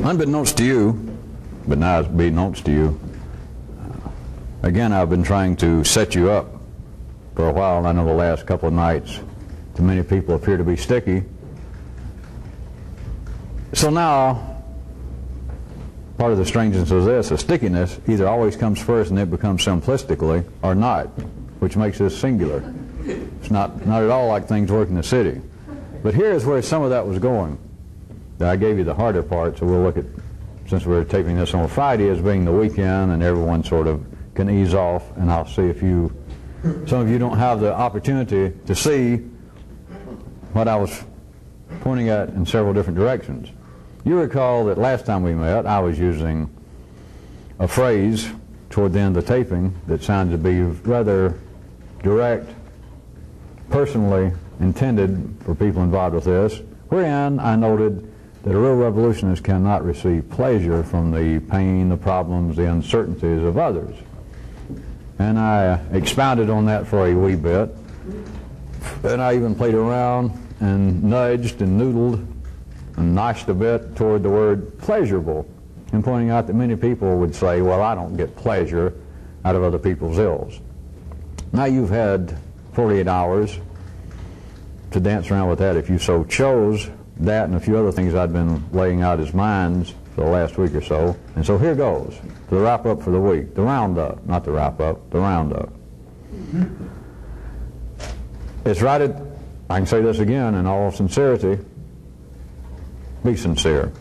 Unbeknownst to you, but now it's beknownst to you, again, I've been trying to set you up for a while. I know the last couple of nights to many people appear to be sticky. So now, part of the strangeness of this, the stickiness, either always comes first and it becomes simplistically, or not, which makes this singular. It's not at all like things work in the city. But here's where some of that was going. I gave you the harder part, so we'll look at, since we're taping this on Friday as being the weekend and everyone sort of can ease off, and I'll see if some of you don't have the opportunity to see what I was pointing at in several different directions. You recall that last time we met, I was using a phrase toward the end of the taping that sounded to be rather direct, personally intended for people involved with this, wherein I noted that a real revolutionist cannot receive pleasure from the pain, the problems, the uncertainties of others. And I expounded on that for a wee bit, and I even played around and nudged and noodled and noshed a bit toward the word pleasurable, and pointing out that many people would say, well, I don't get pleasure out of other people's ills. Now you've had 48 hours to dance around with that if you so chose, that and a few other things I'd been laying out as mines for the last week or so. And so here goes, the wrap-up for the week, the roundup, not the wrap-up, the roundup. It's right at, I can say this again in all sincerity, be sincere.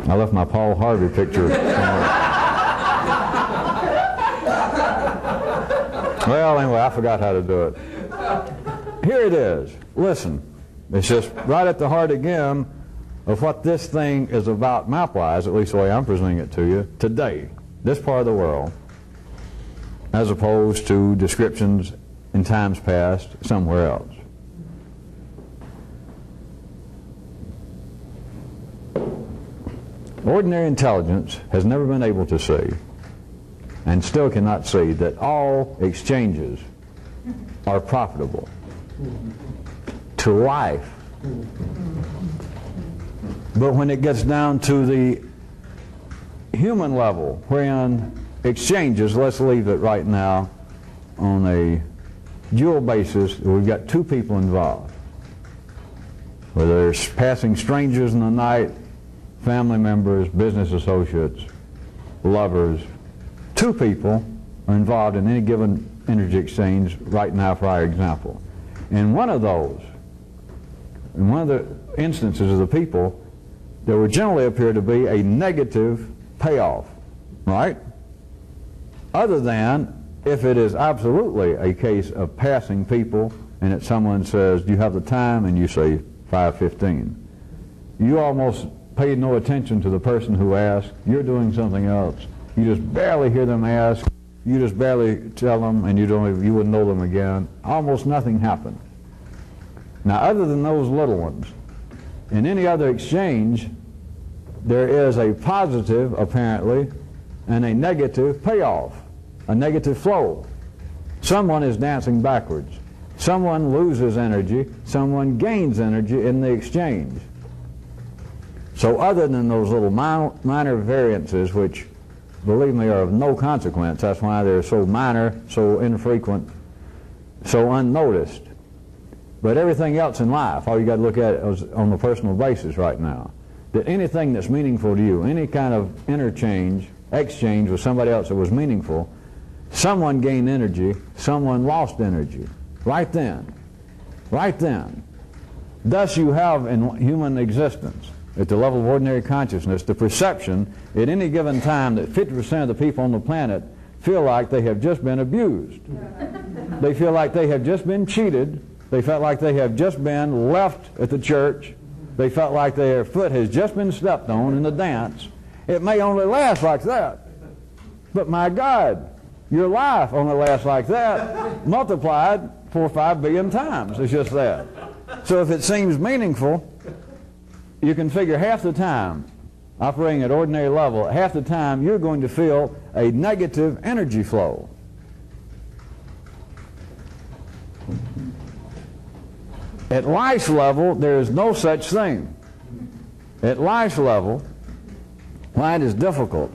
I left my Paul Harvey picture somewhere. Well, anyway, I forgot how to do it. Here it is. Listen, it's just right at the heart again of what this thing is about map-wise, at least the way I'm presenting it to you, today, this part of the world, as opposed to descriptions in times past somewhere else. Ordinary intelligence has never been able to see, and still cannot see, that all exchanges are profitable to life. But when it gets down to the human level, wherein exchanges, let's leave it right now on a dual basis, we've got two people involved. Whether there's passing strangers in the night, family members, business associates, lovers, two people are involved in any given energy exchange right now for our example. In one of those, in one of the instances of the people, there would generally appear to be a negative payoff, right? Other than if it is absolutely a case of passing people and that someone says, do you have the time? And you say 5:15. You almost paid no attention to the person who asked. You're doing something else. You just barely hear them ask. You just barely tell them, and you wouldn't know them again. Almost nothing happened. Now, other than those little ones, in any other exchange, there is a positive, apparently, and a negative payoff, a negative flow. Someone is dancing backwards. Someone loses energy. Someone gains energy in the exchange. So other than those little minor variances, which, believe me, are of no consequence, that's why they're so minor, so infrequent, so unnoticed. But everything else in life, all you got to look at is on the personal basis right now. That anything that's meaningful to you, any kind of exchange with somebody else that was meaningful, someone gained energy, someone lost energy. Right then. Right then. Thus you have in human existence, at the level of ordinary consciousness, the perception at any given time that 50% of the people on the planet feel like they have just been abused. They feel like they have just been cheated. They felt like they have just been left at the church. They felt like their foot has just been stepped on in the dance. It may only last like that. But my God, your life only lasts like that, multiplied 4 or 5 billion times. It's just that. So if it seems meaningful, you can figure half the time, operating at ordinary level, half the time you're going to feel a negative energy flow. At life's level, there is no such thing. At life's level, why it is difficult.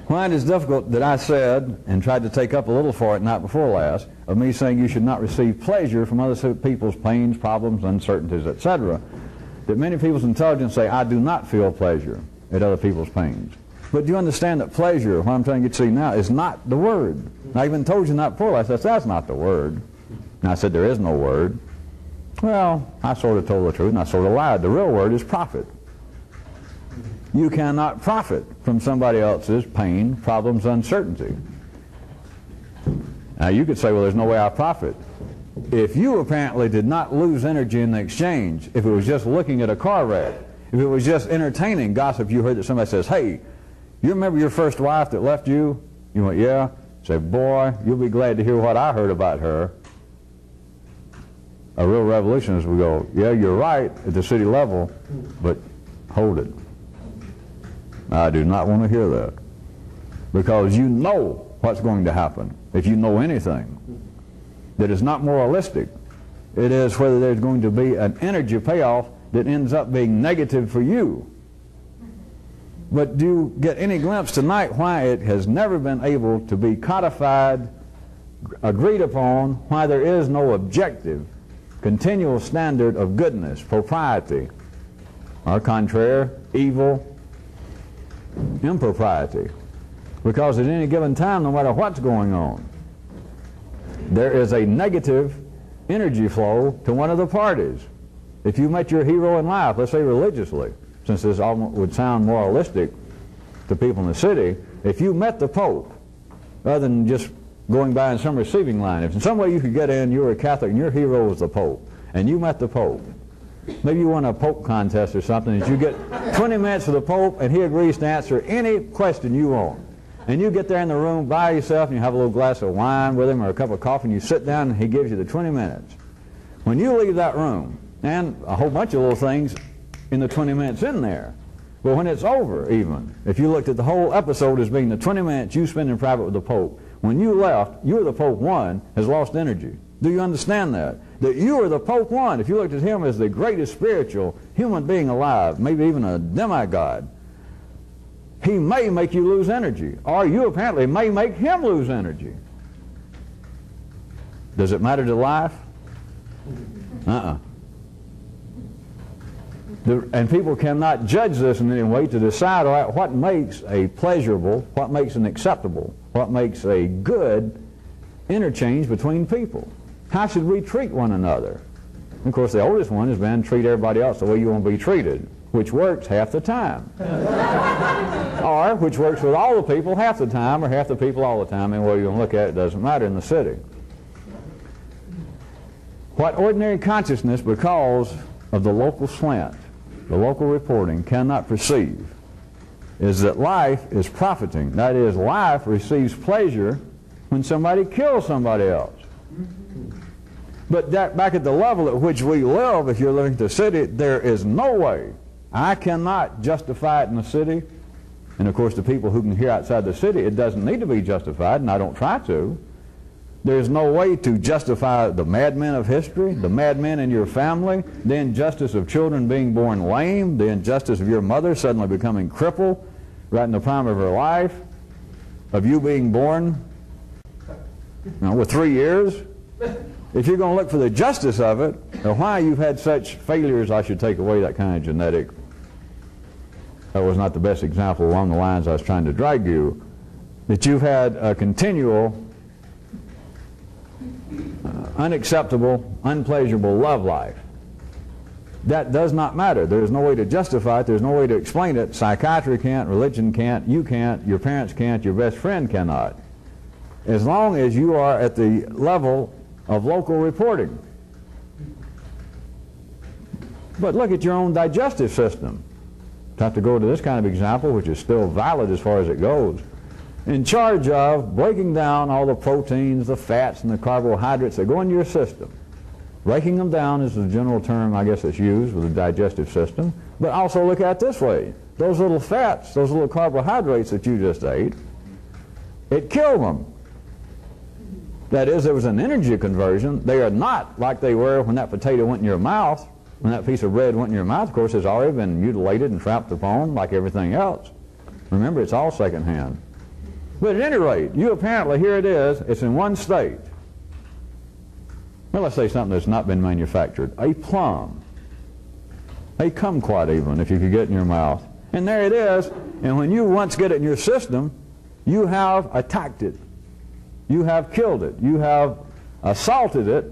Why it is difficult that I said, and tried to take up a little for it night before last, of me saying you should not receive pleasure from other people's pains, problems, uncertainties, etc. That many people's intelligence say, I do not feel pleasure at other people's pains. But do you understand that pleasure, what I'm trying to get you to see now, is not the word? I even told you not before last, that's not the word. And I said there is no word. Well, I sort of told the truth and I sort of lied. The real word is profit. You cannot profit from somebody else's pain, problems, uncertainty. Now you could say, well, there's no way I profit. If you apparently did not lose energy in the exchange, if it was just looking at a car wreck, if it was just entertaining gossip, you heard that somebody says, hey, you remember your first wife that left you? You went, yeah. Say, boy, you'll be glad to hear what I heard about her. A real revolutionist would go, yeah, you're right at the city level, but hold it. I do not want to hear that. Because you know what's going to happen, if you know anything, that is not moralistic. It is whether there's going to be an energy payoff that ends up being negative for you. But do you get any glimpse tonight why it has never been able to be codified, agreed upon, why there is no objective, continual standard of goodness, propriety, or contraire, evil, impropriety? Because at any given time, no matter what's going on, there is a negative energy flow to one of the parties. If you met your hero in life, let's say religiously, since this almost would sound moralistic to people in the city, if you met the Pope, rather than just going by in some receiving line, if in some way you could get in, you were a Catholic and your hero was the Pope, and you met the Pope, maybe you won a Pope contest or something, and you get 20 minutes with the Pope and he agrees to answer any question you want. And you get there in the room by yourself and you have a little glass of wine with him or a cup of coffee and you sit down and he gives you the 20 minutes. When you leave that room, and a whole bunch of little things in the 20 minutes in there, but when it's over even, if you looked at the whole episode as being the 20 minutes you spend in private with the Pope, when you left, you or the Pope one has lost energy. Do you understand that? That you or the Pope one, if you looked at him as the greatest spiritual human being alive, maybe even a demigod, he may make you lose energy, or you apparently may make him lose energy. Does it matter to life? And people cannot judge this in any way to decide what makes a pleasurable, what makes an acceptable, what makes a good interchange between people. How should we treat one another? And of course, the oldest one has been treat everybody else the way you want to be treated, which works half the time. Or which works with all the people half the time, or half the people all the time, and where you want to look at it doesn't matter in the city. What ordinary consciousness, because of the local slant, the local reporting, cannot perceive is that life is profiting. That is, life receives pleasure when somebody kills somebody else. But that, back at the level at which we live, if you're living in the city, there is no way. I cannot justify it in the city. And of course, the people who can hear outside the city, it doesn't need to be justified, and I don't try to. There's no way to justify the madmen of history, the madmen in your family, the injustice of children being born lame, the injustice of your mother suddenly becoming crippled right in the prime of her life, of you being born with 3 years. If you're going to look for the justice of it, or why you've had such failures, I should take away that kind of genetic. That was not the best example along the lines I was trying to drag you. That you've had a continual, unacceptable, unpleasurable love life. That does not matter. There's no way to justify it. There's no way to explain it. Psychiatry can't, religion can't, you can't, your parents can't, your best friend cannot. As long as you are at the level of local reporting. But look at your own digestive system. To have to go to this kind of example, which is still valid as far as it goes. In charge of breaking down all the proteins, the fats, and the carbohydrates that go into your system. Breaking them down is the general term, I guess, that's used with the digestive system. But also look at it this way. Those little fats, those little carbohydrates that you just ate, it killed them. That is, there was an energy conversion. They are not like they were when that potato went in your mouth. When that piece of bread went in your mouth, of course, it's already been mutilated and trampled upon like everything else. Remember, it's all secondhand. But at any rate, you apparently, here it is, it's in one state. Well, let's say something that's not been manufactured. A plum. A kumquat even, if you could get it in your mouth. And there it is, and when you once get it in your system, you have attacked it. You have killed it. You have assaulted it.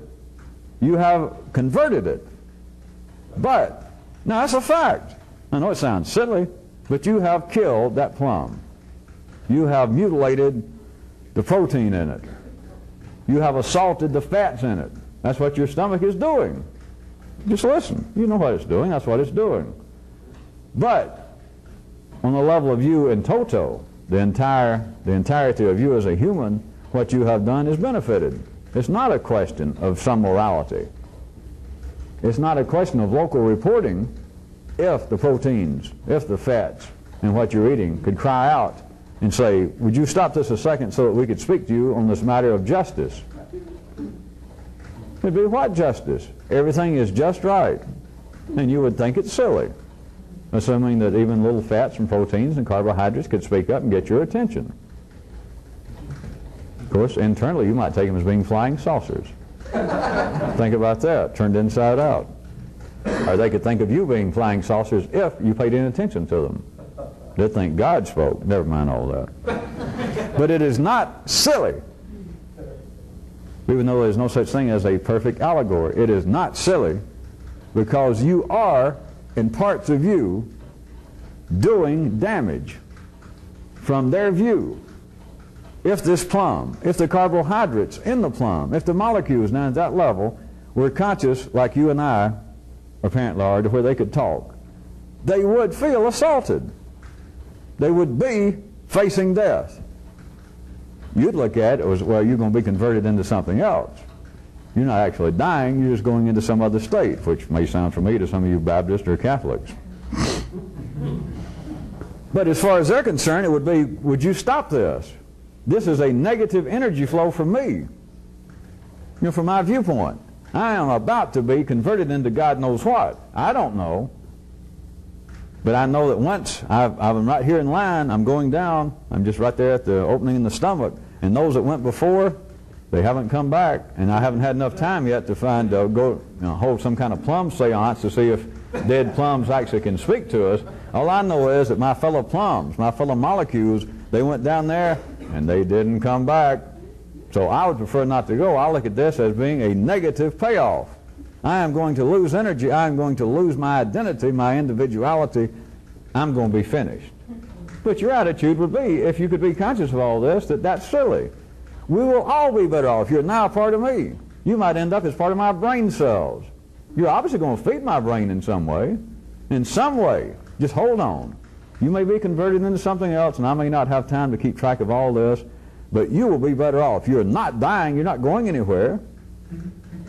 You have converted it. But, now that's a fact. I know it sounds silly, but you have killed that plum. You have mutilated the protein in it. You have assaulted the fats in it. That's what your stomach is doing. Just listen. You know what it's doing. That's what it's doing. But on the level of you in toto, the entirety of you as a human, what you have done is benefited. It's not a question of some morality. It's not a question of local reporting if the proteins, if the fats, and what you're eating could cry out and say, would you stop this a second so that we could speak to you on this matter of justice? It'd be what justice? Everything is just right. And you would think it's silly, assuming that even little fats and proteins and carbohydrates could speak up and get your attention. Of course, internally you might take them as being flying saucers. Think about that, turned inside out. Or they could think of you being flying saucers if you paid any attention to them. They'd think God spoke. Never mind all that. But it is not silly. Even though there's no such thing as a perfect allegory. It is not silly because you are, in parts of you, doing damage from their view. If this plum, if the carbohydrates in the plum, if the molecules now at that level were conscious like you and I apparently are, to where they could talk, they would feel assaulted. They would be facing death. You'd look at it as, well, you're going to be converted into something else. You're not actually dying, you're just going into some other state, which may sound familiar to some of you Baptists or Catholics. But as far as they're concerned, it would be, would you stop this? This is a negative energy flow for me. You know, from my viewpoint, I am about to be converted into God knows what. I don't know. But I know that once I'm right here in line, I'm going down, I'm just right there at the opening in the stomach, and those that went before, they haven't come back, and I haven't had enough time yet to find, hold some kind of plum seance to see if dead plums actually can speak to us. All I know is that my fellow plums, my fellow molecules, they went down there, and they didn't come back. So I would prefer not to go. I look at this as being a negative payoff. I am going to lose energy. I am going to lose my identity, my individuality. I'm going to be finished. But your attitude would be, if you could be conscious of all this, that that's silly. We will all be better off. You're now a part of me. You might end up as part of my brain cells. You're obviously going to feed my brain in some way. In some way. Just hold on. You may be converted into something else, and I may not have time to keep track of all this, but you will be better off. You're not dying. You're not going anywhere.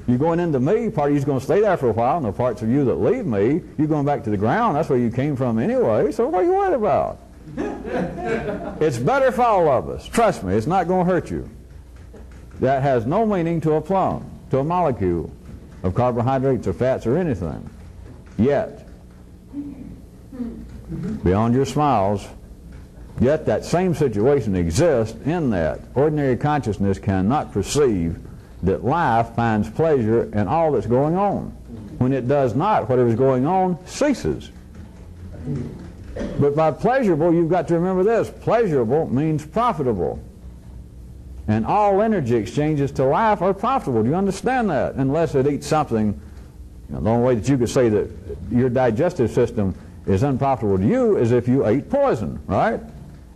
You're going into me. Part of you's going to stay there for a while, and the parts of you that leave me, you're going back to the ground. That's where you came from anyway, so what are you worried about? It's better for all of us. Trust me, it's not going to hurt you. That has no meaning to a plum, to a molecule of carbohydrates or fats or anything. Yet, beyond your smiles, yet that same situation exists in that ordinary consciousness cannot perceive that life finds pleasure in all that's going on. When it does not, whatever's going on ceases. But by pleasurable, you've got to remember this. Pleasurable means profitable. And all energy exchanges to life are profitable. Do you understand that? Unless it eats something, the only way that you could say that your digestive system is unprofitable to you is if you ate poison, right?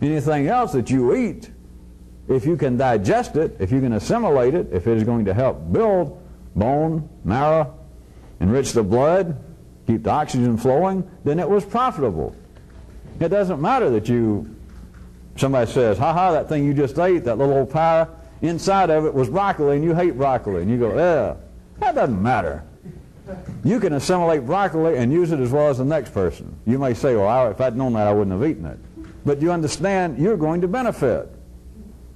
Anything else that you eat, if you can digest it, if you can assimilate it, if it is going to help build bone, marrow, enrich the blood, keep the oxygen flowing, then it was profitable. It doesn't matter that somebody says, ha, that thing you just ate, that little old pie, inside of it was broccoli and you hate broccoli. And you go, yeah, that doesn't matter. You can assimilate broccoli and use it as well as the next person. You may say, well, if I'd known that, I wouldn't have eaten it. But you understand, you're going to benefit.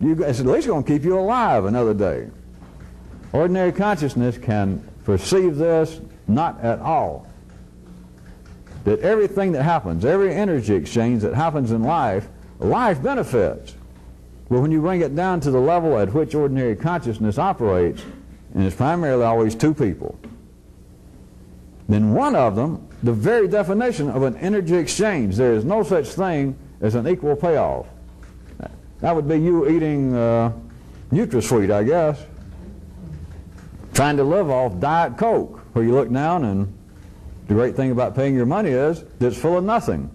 It's at least going to keep you alive another day. Ordinary consciousness can perceive this not at all. That everything that happens, every energy exchange that happens in life, life benefits. But when you bring it down to the level at which ordinary consciousness operates, and it's primarily always two people, then one of them, the very definition of an energy exchange, there is no such thing as an equal payoff. That would be you eating NutraSweet, I guess, trying to live off Diet Coke, where you look down and the great thing about paying your money is that it's full of nothing.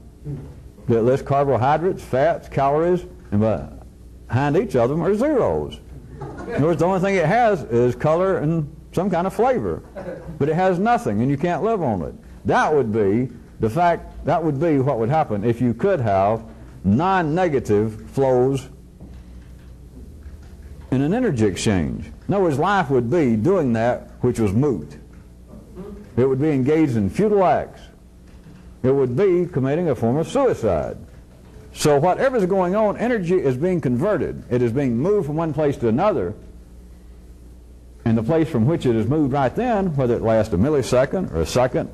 That lists carbohydrates, fats, calories, and behind each of them are zeros. In other words, the only thing it has is color and some kind of flavor. But it has nothing, and you can't live on it. That would be what would happen if you could have non-negative flows in an energy exchange. In other words, life would be doing that which was moot. It would be engaged in futile acts. It would be committing a form of suicide. So whatever's going on, energy is being converted. It is being moved from one place to another. And the place from which it is moved right then, whether it lasts a millisecond or a second,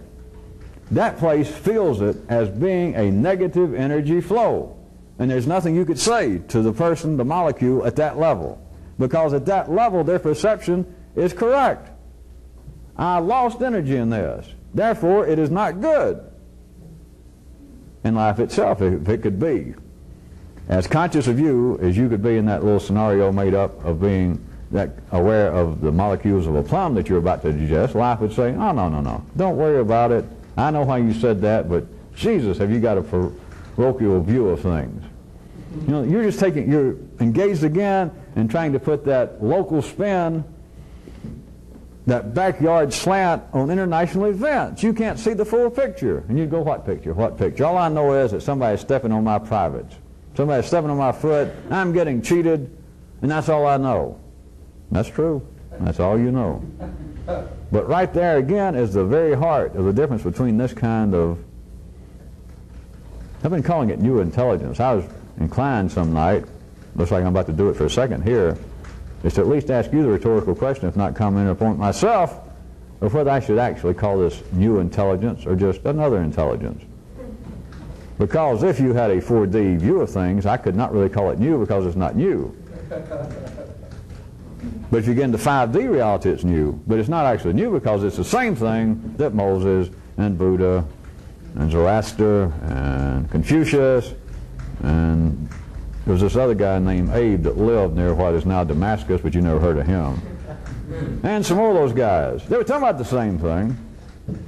that place feels it as being a negative energy flow. And there's nothing you could say to the person, the molecule, at that level. Because at that level, their perception is correct. I lost energy in this. Therefore, it is not good. In life itself, if it could be. As conscious of you as you could be in that little scenario made up of being that aware of the molecules of a plum that you're about to digest, life would say, oh, no. Don't worry about it. I know why you said that, but Jesus, have you got a parochial view of things? You know, you're engaged again in trying to put that local spin, that backyard slant on international events. You can't see the full picture. And you go, what picture? What picture? All I know is that somebody's stepping on my privates. Somebody's stepping on my foot. I'm getting cheated, and that's all I know. That's true. That's all you know. But right there again is the very heart of the difference between this kind of, I've been calling it new intelligence. I was inclined some night, looks like I'm about to do it for a second here, is to at least ask you the rhetorical question, if not comment upon it myself, of whether I should actually call this new intelligence or just another intelligence. Because if you had a 4D view of things, I could not really call it new because it's not new. But if you get into 5D reality, it's new. But it's not actually new because it's the same thing that Moses and Buddha and Zoroaster and Confucius and there was this other guy named Abe that lived near what is now Damascus, but you never heard of him. And some more of those guys. They were talking about the same thing,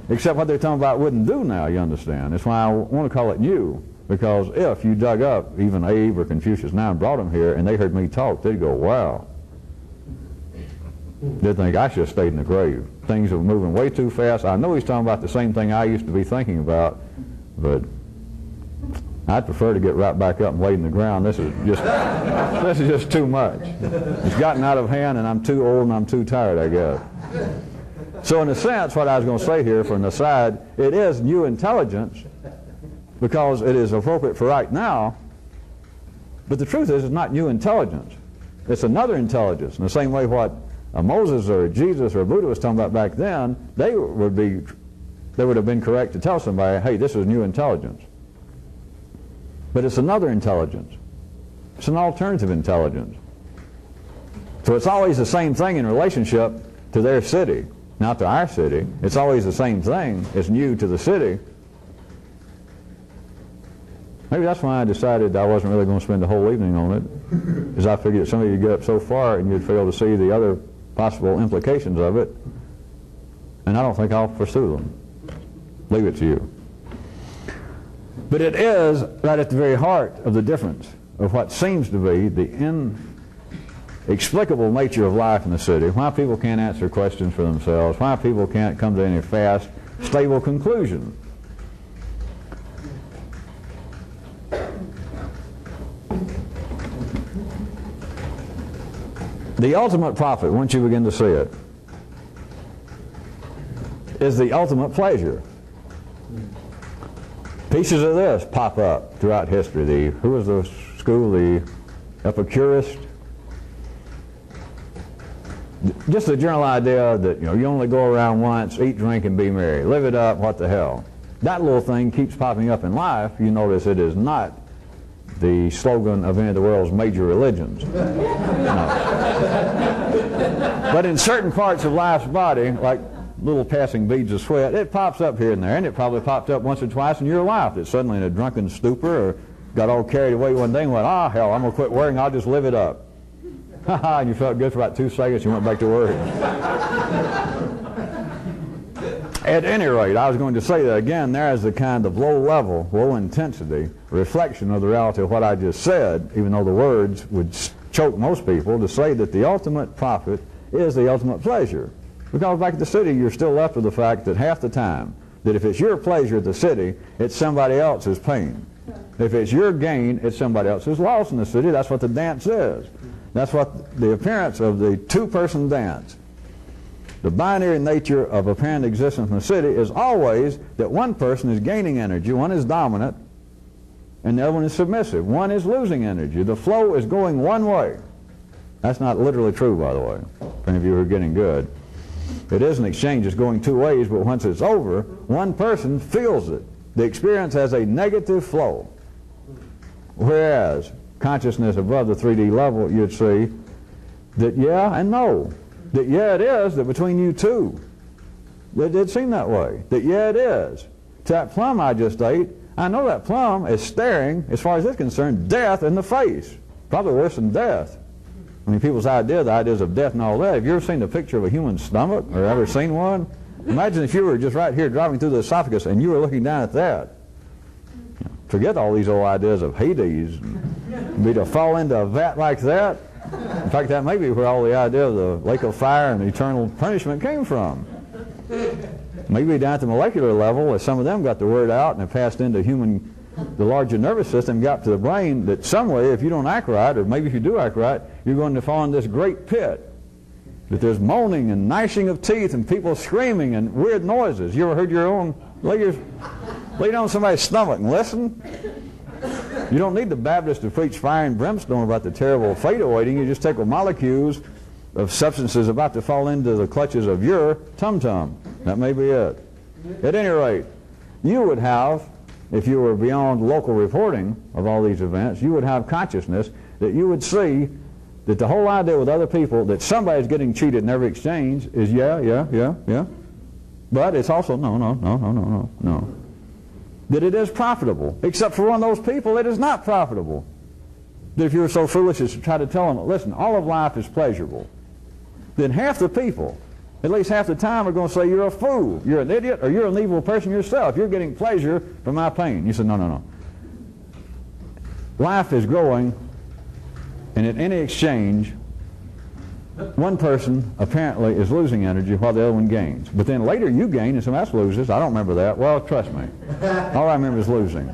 except what they're talking about wouldn't do now, you understand. That's why I want to call it new, because if you dug up even Abe or Confucius now and brought them here and they heard me talk, they'd go, wow. They'd think I should have stayed in the grave. Things are moving way too fast. I know he's talking about the same thing I used to be thinking about, but I'd prefer to get right back up and lay in the ground. This is just too much. It's gotten out of hand and I'm too old and I'm too tired, I guess. So in a sense, what I was going to say here for an aside, it is new intelligence because it is appropriate for right now, but the truth is it's not new intelligence. It's another intelligence. In the same way what Moses or Jesus or Buddha was talking about back then, they would have been correct to tell somebody, hey, this is new intelligence. But it's another intelligence. It's an alternative intelligence. So it's always the same thing in relationship to their city, not to our city. It's always the same thing. It's new to the city. Maybe that's why I decided I wasn't really going to spend the whole evening on it, because I figured that somebody would get up so far and you'd fail to see the other possible implications of it, and I don't think I'll pursue them. Leave it to you. But it is right at the very heart of the difference of what seems to be the inexplicable nature of life in the city, why people can't answer questions for themselves, why people can't come to any fast, stable conclusion. The ultimate profit, once you begin to see it, is the ultimate pleasure. Pieces of this pop up throughout history. Who was the school? The Epicurist. Just the general idea that, you know, you only go around once, eat, drink, and be merry. Live it up, what the hell. That little thing keeps popping up in life. You notice it is not the slogan of any of the world's major religions. No. But in certain parts of life's body, like little passing beads of sweat, it pops up here and there, and it probably popped up once or twice in your life, that suddenly in a drunken stupor or got all carried away one day and went, ah, hell, I'm going to quit worrying, I'll just live it up. And you felt good for about 2 seconds, you went back to work. At any rate, I was going to say that again, there is the kind of low-level, low-intensity reflection of the reality of what I just said, even though the words would choke most people, to say that the ultimate profit is the ultimate pleasure. Because back at the city, you're still left with the fact that half the time, that if it's your pleasure at the city, it's somebody else's pain. If it's your gain, it's somebody else's loss in the city. That's what the dance is. That's what the appearance of the two-person dance. The binary nature of apparent existence in the city is always that one person is gaining energy, one is dominant, and the other one is submissive. One is losing energy. The flow is going one way. That's not literally true, by the way, for any of you who are getting good. It is an exchange that's going two ways, but once it's over, one person feels it. The experience has a negative flow. Whereas consciousness above the 3D level, you'd see that yeah and no. That yeah it is, that between you two, it did seem that way. That yeah it is. To that plum I just ate, I know that plum is staring, as far as it's concerned, death in the face. Probably worse than death. I mean, people's the ideas of death and all that. Have you ever seen a picture of a human stomach, or ever seen one? Imagine if you were just right here driving through the esophagus and you were looking down at that. Forget all these old ideas of Hades. Be to fall into a vat like that. In fact, that may be where all the idea of the lake of fire and eternal punishment came from. Maybe down at the molecular level, as some of them got the word out and it passed into the larger nervous system, got to the brain, that some way, if you don't act right, or maybe if you do act right, you're going to fall in this great pit. That there's moaning and gnashing of teeth and people screaming and weird noises. You ever heard your own? Lay down somebody's stomach and listen. You don't need the Baptist to preach fire and brimstone about the terrible fate awaiting. You just take molecules of substances about to fall into the clutches of your tum-tum. That may be it. At any rate, you would have, if you were beyond local reporting of all these events, you would have consciousness that you would see that the whole idea with other people that somebody's getting cheated in every exchange is yeah. But it's also no. That it is profitable. Except for one of those people, it is not profitable. That if you were so foolish as to try to tell them, listen, all of life is pleasurable, then half the people, at least half the time, are going to say you're a fool, you're an idiot, or you're an evil person yourself. You're getting pleasure from my pain. You said, no. Life is growing, and in any exchange, one person apparently is losing energy while the other one gains. But then later you gain and somebody else loses. I don't remember that. Well, trust me. All I remember is losing.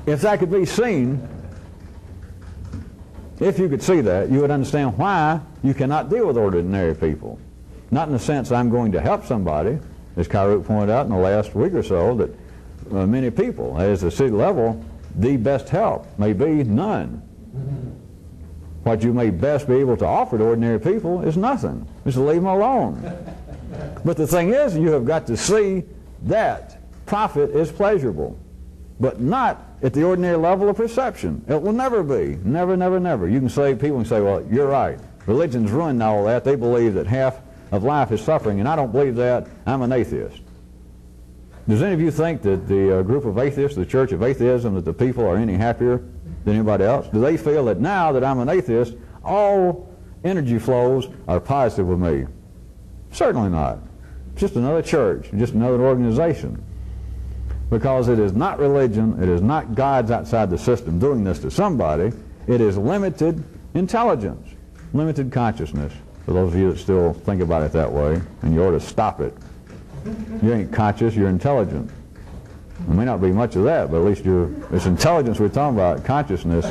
If that could be seen, if you could see that, you would understand why you cannot deal with ordinary people. Not in the sense I'm going to help somebody, as Kyruk pointed out in the last week or so, that many people, as the city level, the best help may be none. What you may best be able to offer to ordinary people is nothing. Just leave them alone. But the thing is, you have got to see that profit is pleasurable, but not at the ordinary level of perception. It will never be. Never. You can say, people can say, well, you're right. Religion's ruined all that. They believe that half of life is suffering, and I don't believe that. I'm an atheist. Does any of you think that the group of atheists, the Church of Atheism, that the people are any happier than anybody else? Do they feel that now that I'm an atheist, all energy flows are positive with me? Certainly not. It's just another church, just another organization. Because it is not religion, it is not gods outside the system doing this to somebody, it is limited intelligence, limited consciousness. For those of you that still think about it that way, and you ought to stop it. You ain't conscious, you're intelligent. There may not be much of that, but at least it's intelligence we're talking about, consciousness.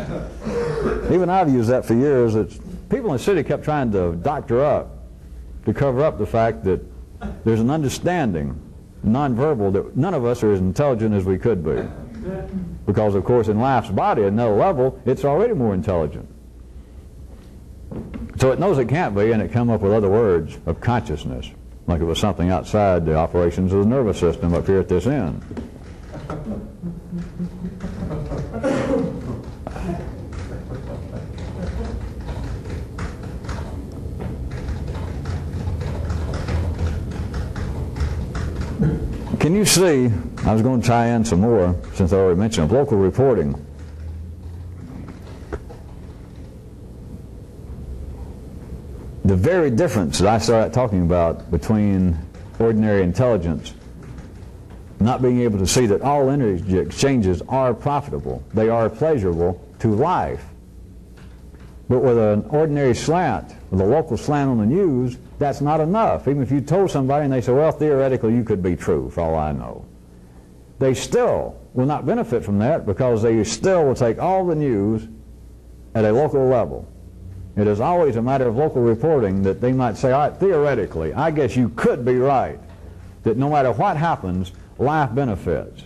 Even I've used that for years. People in the city kept trying to doctor up, to cover up the fact that there's an understanding, nonverbal, that none of us are as intelligent as we could be. Because, of course, in life's body, at another level, it's already more intelligent. So it knows it can't be, and it come up with other words of consciousness, like it was something outside the operations of the nervous system up here at this end. Can you see, I was going to try in some more, since I already mentioned local reporting. The very difference that I started talking about between ordinary intelligence, not being able to see that all energy exchanges are profitable, they are pleasurable to life. But with an ordinary slant, with a local slant on the news, that's not enough. Even if you told somebody and they say, well, theoretically you could be true for all I know, they still will not benefit from that, because they still will take all the news at a local level. It is always a matter of local reporting that they might say, all right, theoretically, I guess you could be right, that no matter what happens, life benefits.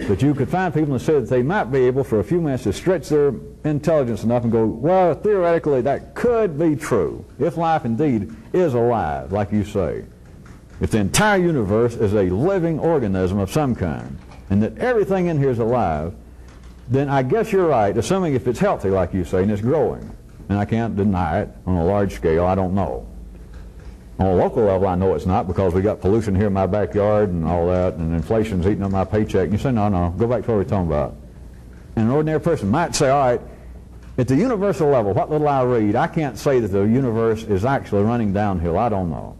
But you could find people that say that they might be able for a few minutes to stretch their intelligence enough and go, well, theoretically that could be true, if life indeed is alive, like you say. If the entire universe is a living organism of some kind, and that everything in here is alive, then I guess you're right, assuming if it's healthy, like you say, and it's growing. And I can't deny it on a large scale, I don't know. On a local level, I know it's not, because we got pollution here in my backyard and all that, and inflation's eating up my paycheck. And you say, no, no, go back to what we're talking about. And an ordinary person might say, all right, at the universal level, what little I read, I can't say that the universe is actually running downhill. I don't know.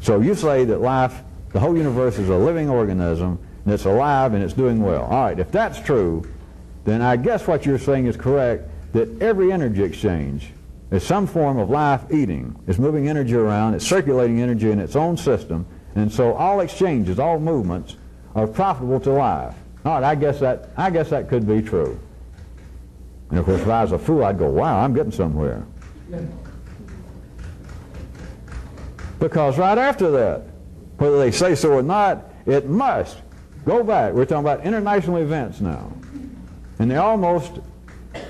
So you say that life, the whole universe is a living organism, and it's alive and it's doing well. All right, if that's true, then I guess what you're saying is correct, that every energy exchange is some form of life eating. It's moving energy around, it's circulating energy in its own system, and so all exchanges, all movements are profitable to life. All right, I guess that could be true. And of course, if I was a fool, I'd go, wow, I'm getting somewhere. Because right after that, whether they say so or not, it must go back. We're talking about international events now. And they almost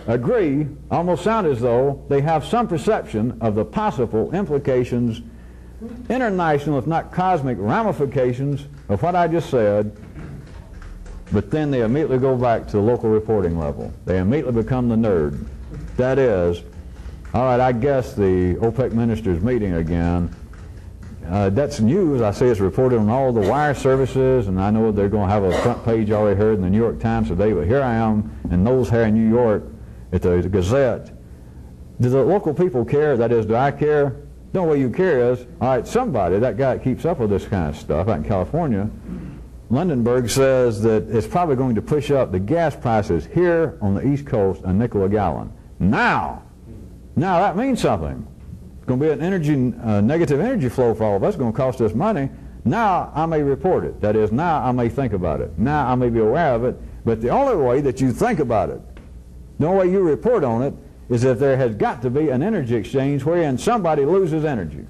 agree, almost sound as though they have some perception of the possible implications, international if not cosmic ramifications of what I just said, but then they immediately go back to the local reporting level. They immediately become the nerd. That is, all right, I guess the OPEC ministers meeting again. That's news. I see it's reported on all the wire services, and I know they're going to have a front page already heard in the New York Times today, but here I am in nose hair in New York at the Gazette. Do the local people care? That is, do I care? The only way you care is, all right, somebody, that guy that keeps up with this kind of stuff out in California, Lundenberg says that it's probably going to push up the gas prices here on the East Coast a nickel a gallon. Now that means something. It's going to be an energy, negative energy flow for all of us. It's going to cost us money. Now I may report it. That is, now I may think about it. Now I may be aware of it. But the only way that you think about it, the only way you report on it, is if there has got to be an energy exchange wherein somebody loses energy.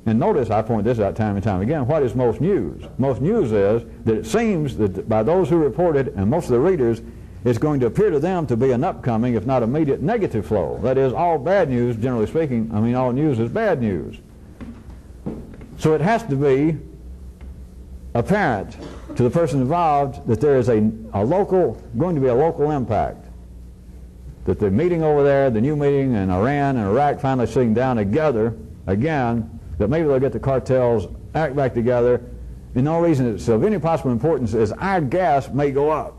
And notice, I point this out time and time again, what is most news? Most news is that it seems that by those who report it and most of the readers, it's going to appear to them to be an upcoming, if not immediate, negative flow. That is, all bad news, generally speaking, I mean all news is bad news. So it has to be apparent to the person involved that there is going to be a local impact. That the meeting over there, the new meeting in Iran and Iraq finally sitting down together again, that maybe they'll get the cartels act back together, and no reason it's of any possible importance is our gas may go up.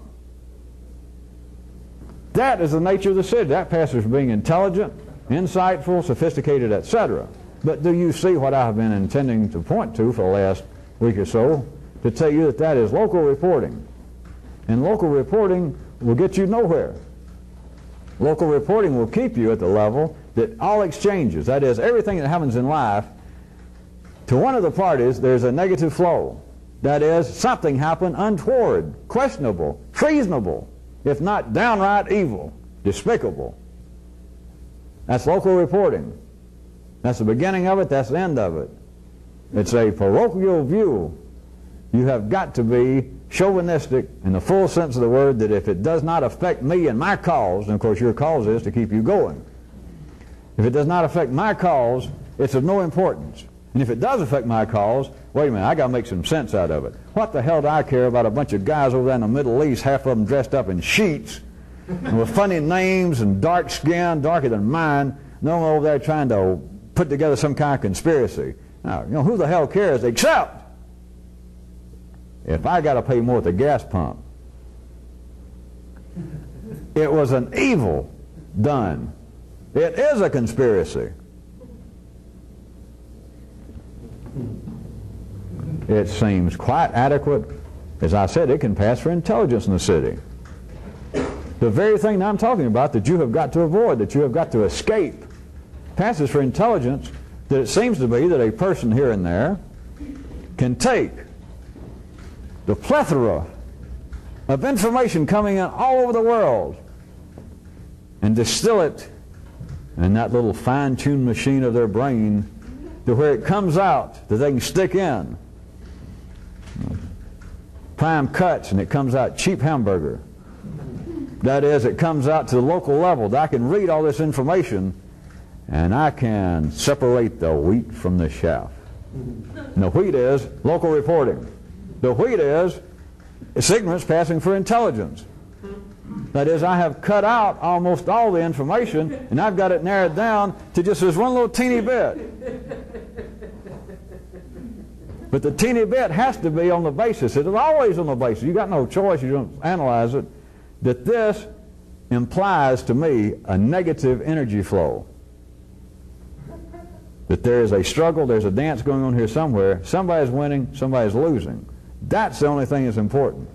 That is the nature of the city. That passes for being intelligent, insightful, sophisticated, etc. But do you see what I have been intending to point to for the last week or so, to tell you that that is local reporting. And local reporting will get you nowhere. Local reporting will keep you at the level that all exchanges, that is, everything that happens in life, to one of the parties, there's a negative flow. That is, something happened untoward, questionable, treasonable, if not downright evil, despicable. That's local reporting. That's the beginning of it, that's the end of it. It's a parochial view. You have got to be chauvinistic in the full sense of the word, that if it does not affect me and my cause, and of course your cause is to keep you going. If it does not affect my cause, it's of no importance. And if it does affect my cause, wait a minute, I got to make some sense out of it. What the hell do I care about a bunch of guys over there in the Middle East, half of them dressed up in sheets, and with funny names and dark skin, darker than mine, no one over there trying to put together some kind of conspiracy. Now, you know, who the hell cares, except if I got to pay more at the gas pump. It was an evil done. It is a conspiracy. It seems quite adequate. As I said, it can pass for intelligence in the city. The very thing I'm talking about that you have got to avoid, that you have got to escape, passes for intelligence, that it seems to be that a person here and there can take the plethora of information coming in all over the world and distill it in that little fine-tuned machine of their brain to where it comes out that they can stick in prime cuts and it comes out cheap hamburger. That is, it comes out to the local level that I can read all this information and I can separate the wheat from the chaff. And the wheat is local reporting. The wheat is ignorance passing for intelligence. That is, I have cut out almost all the information and I've got it narrowed down to just this one little teeny bit. But the teeny bit has to be on the basis, it is always on the basis, you got no choice, you don't analyze it, that this implies to me a negative energy flow. That there is a struggle, there's a dance going on here somewhere, somebody's winning, somebody's losing. That's the only thing that's important.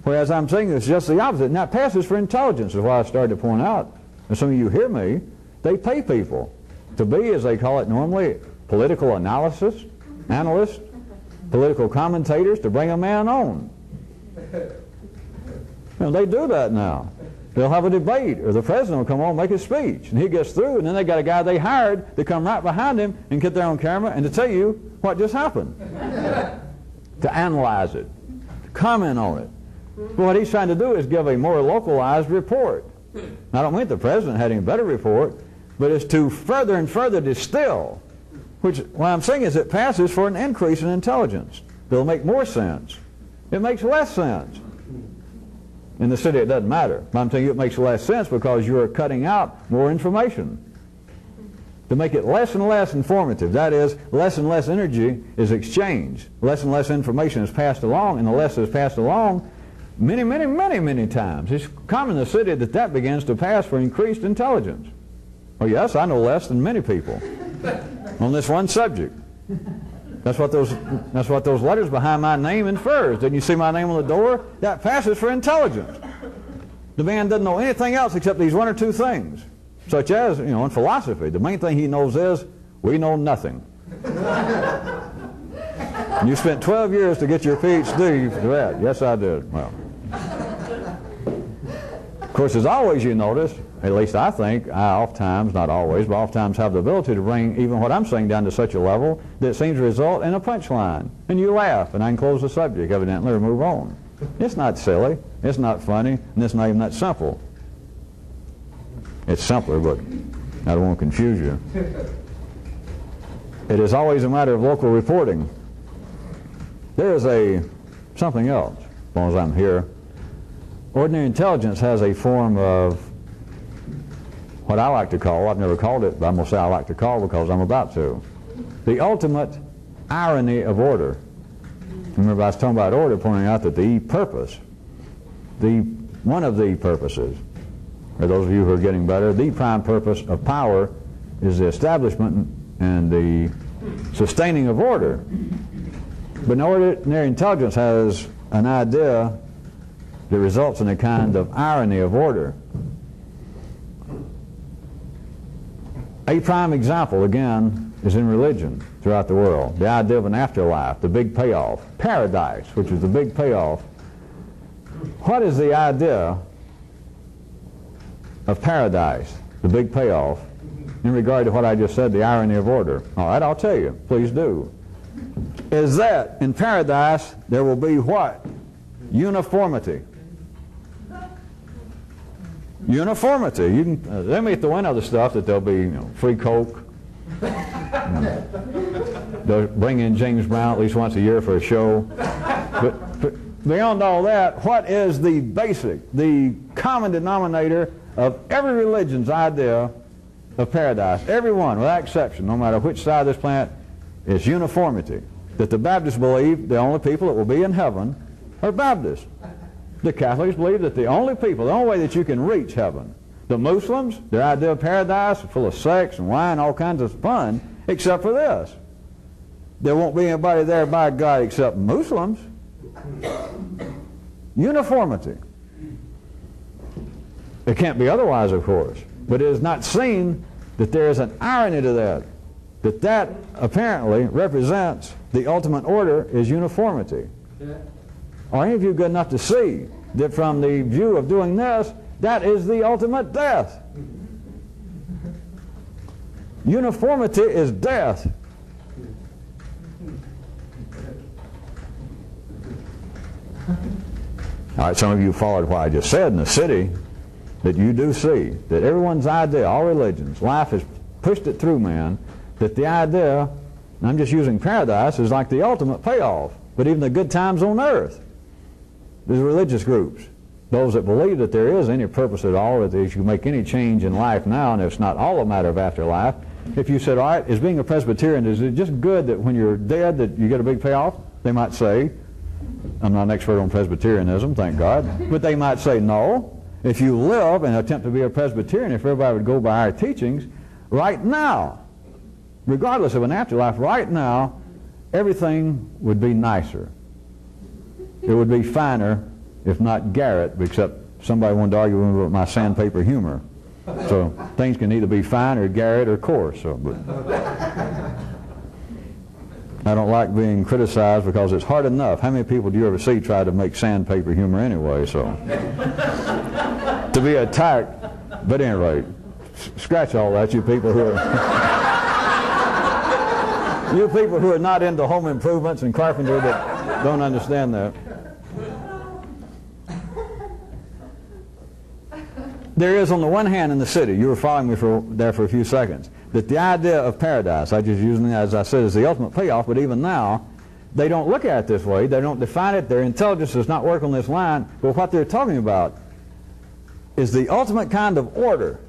Whereas I'm saying it's just the opposite. And that passes for intelligence is what I started to point out. And some of you hear me, they pay people to be, as they call it normally, political analysts, political commentators, to bring a man on. You know, they do that now. They'll have a debate, or the president will come on and make a speech, and he gets through, and then they got a guy they hired to come right behind him and get there on camera and to tell you what just happened. To analyze it, to comment on it. But what he's trying to do is give a more localized report. I don't mean the president had any better report, but it's to further and further distill, which what I'm saying is it passes for an increase in intelligence. It'll make more sense. It makes less sense. In the city it doesn't matter. But I'm telling you it makes less sense because you're cutting out more information. To make it less and less informative, that is, less and less energy is exchanged. Less and less information is passed along, and the less is passed along, many times. It's common in the city that begins to pass for increased intelligence. Oh yes, I know less than many people on this one subject. That's what those letters behind my name infers. Didn't you see my name on the door? That passes for intelligence. The man doesn't know anything else except these one or two things. Such as, you know, in philosophy, the main thing he knows is, we know nothing. And you spent 12 years to get your PhD for that. Yes, I did. Well, of course, as always you notice, at least I think, I oftentimes, not always, but oftentimes have the ability to bring even what I'm saying down to such a level that it seems to result in a punchline. And you laugh, and I can close the subject, evidently, or move on. It's not silly, it's not funny, and it's not even that simple. It's simpler, but I don't want to confuse you. It is always a matter of local reporting. There is something else, as long as I'm here. Ordinary intelligence has a form of what I like to call, I've never called it, but I'm going to say I like to call because I'm about to, the ultimate irony of order. Remember I was talking about order, pointing out that one of the purposes, or those of you who are getting better, the prime purpose of power is the establishment and the sustaining of order. But ordinary intelligence has an idea that results in a kind of irony of order. A prime example, again, is in religion throughout the world. The idea of an afterlife, the big payoff. Paradise, which is the big payoff. What is the idea of paradise, the big payoff, in regard to what I just said, the irony of order? All right, I'll tell you. Please do. Is that in paradise there will be what? Uniformity. Uniformity. You can, they may throw in other stuff that there'll be, free Coke. They'll bring in James Brown at least once a year for a show. But beyond all that, what is the basic, the common denominator of every religion's idea of paradise? Everyone, without exception, no matter which side of this planet, is uniformity. That the Baptists believe the only people that will be in heaven are Baptists. The Catholics believe that the only way that you can reach heaven. The Muslims, their idea of paradise is full of sex and wine, all kinds of fun, except for this. There won't be anybody there by God except Muslims. Uniformity. It can't be otherwise, of course. But it is not seen that there is an irony to that. That apparently represents the ultimate order is uniformity. Are any of you good enough to see that from the view of doing this, that is the ultimate death? Uniformity is death. All right, some of you followed what I just said in the city, that you do see that everyone's idea, all religions, life has pushed it through man, that the idea, and I'm just using paradise, is like the ultimate payoff. But even the good times on earth, there's religious groups, those that believe that there is any purpose at all, that if you make any change in life now, and it's not all a matter of afterlife. If you said, all right, is being a Presbyterian, is it just good that when you're dead that you get a big payoff? They might say, I'm not an expert on Presbyterianism, thank God, but they might say, no. If you live and attempt to be a Presbyterian, if everybody would go by our teachings, right now, regardless of an afterlife, right now, everything would be nicer. It would be finer, if not garret, except somebody wanted to argue with me about my sandpaper humor. So things can either be fine or garret or coarse. So, but I don't like being criticized because it's hard enough. How many people do you ever see try to make sandpaper humor anyway? So to be attacked, but at any rate, scratch all that, you people who are you people who are not into home improvements and carpentry that don't understand that. There is, on the one hand, in the city, you were following me there for a few seconds, that the idea of paradise, I just using it as I said, is the ultimate payoff, but even now, they don't look at it this way, they don't define it, their intelligence does not work on this line, but what they're talking about is the ultimate kind of order.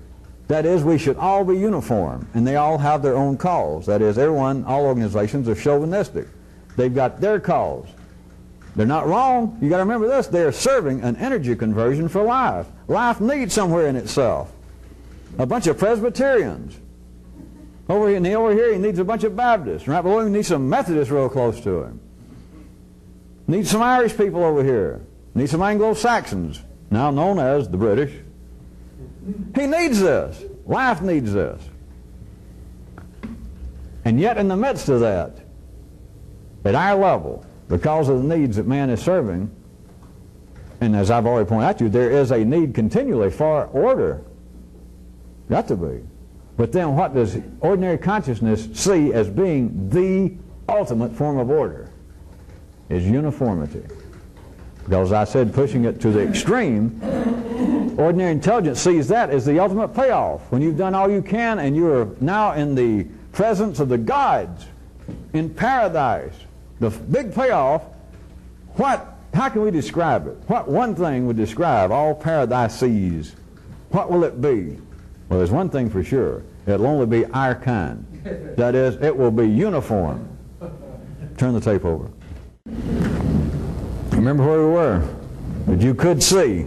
That is, we should all be uniform, and they all have their own cause. That is, everyone, all organizations are chauvinistic. They've got their cause. They're not wrong. You got to remember this. They are serving an energy conversion for life. Life needs somewhere in itself. A bunch of Presbyterians. Over here he needs a bunch of Baptists. Right below him he needs some Methodists real close to him. Needs some Irish people over here. Needs some Anglo-Saxons, now known as the British. He needs this. Life needs this. And yet in the midst of that, at our level, because of the needs that man is serving, and as I've already pointed out to you, there is a need continually for order. Got to be. But then what does ordinary consciousness see as being the ultimate form of order? Is uniformity. Because I said, pushing it to the extreme, ordinary intelligence sees that as the ultimate payoff. When you've done all you can and you are now in the presence of the gods, in paradise, the big payoff, how can we describe it? What one thing would describe all paradise sees? What will it be? Well, there's one thing for sure. It'll only be our kind. That is, it will be uniform. Turn the tape over. Remember where we were? That you could see.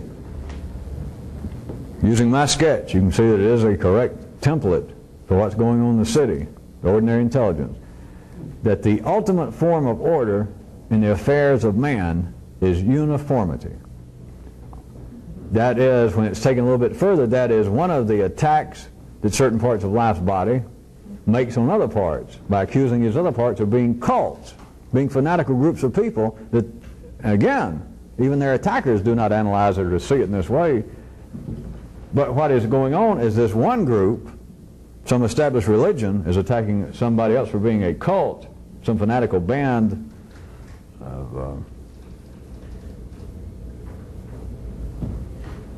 Using my sketch, you can see that it is a correct template for what's going on in the city, the ordinary intelligence. That the ultimate form of order in the affairs of man is uniformity. That is, when it's taken a little bit further, that is one of the attacks that certain parts of life's body makes on other parts by accusing these other parts of being cults, being fanatical groups of people that, again, even their attackers do not analyze it or see it in this way. But what is going on is this one group, some established religion, is attacking somebody else for being a cult, some fanatical band of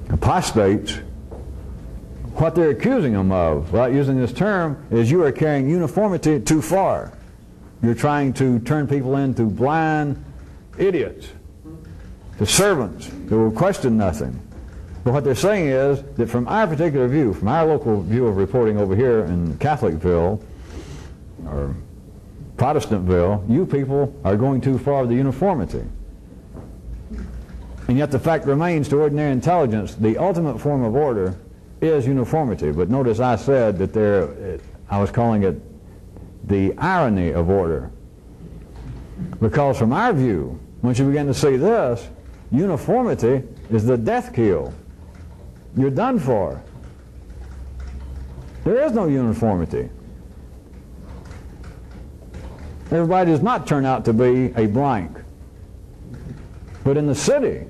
apostates what they're accusing them of, without using this term, is you are carrying uniformity too far. You're trying to turn people into blind idiots, to servants who will question nothing. But what they're saying is that from our particular view, from our local view of reporting over here in Catholicville, or Protestantville, you people are going too far with the uniformity. And yet the fact remains, to ordinary intelligence, the ultimate form of order is uniformity. But notice I said that I was calling it the irony of order. Because from our view, once you begin to see this, uniformity is the death kill. You're done for. There is no uniformity. Everybody does not turn out to be a blank. But in the city,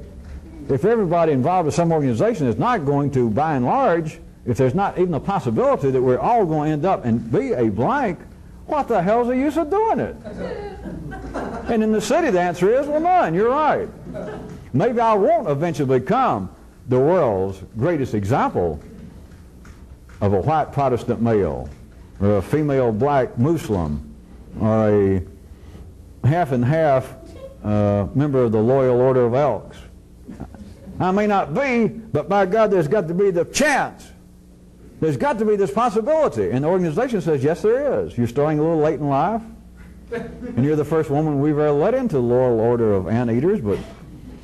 if everybody involved with some organization is not going to, by and large, if there's not even a possibility that we're all going to end up and be a blank, what the hell's the use of doing it? And in the city, the answer is, well, none. You're right. Maybe I won't eventually become the world's greatest example of a white Protestant male, or a female black Muslim, or a half and half member of the Loyal Order of Elks. I may not be, but by God, there's got to be the chance. There's got to be this possibility. And the organization says, yes, there is. You're starting a little late in life, and you're the first woman we've ever let into the Loyal Order of Anteaters, but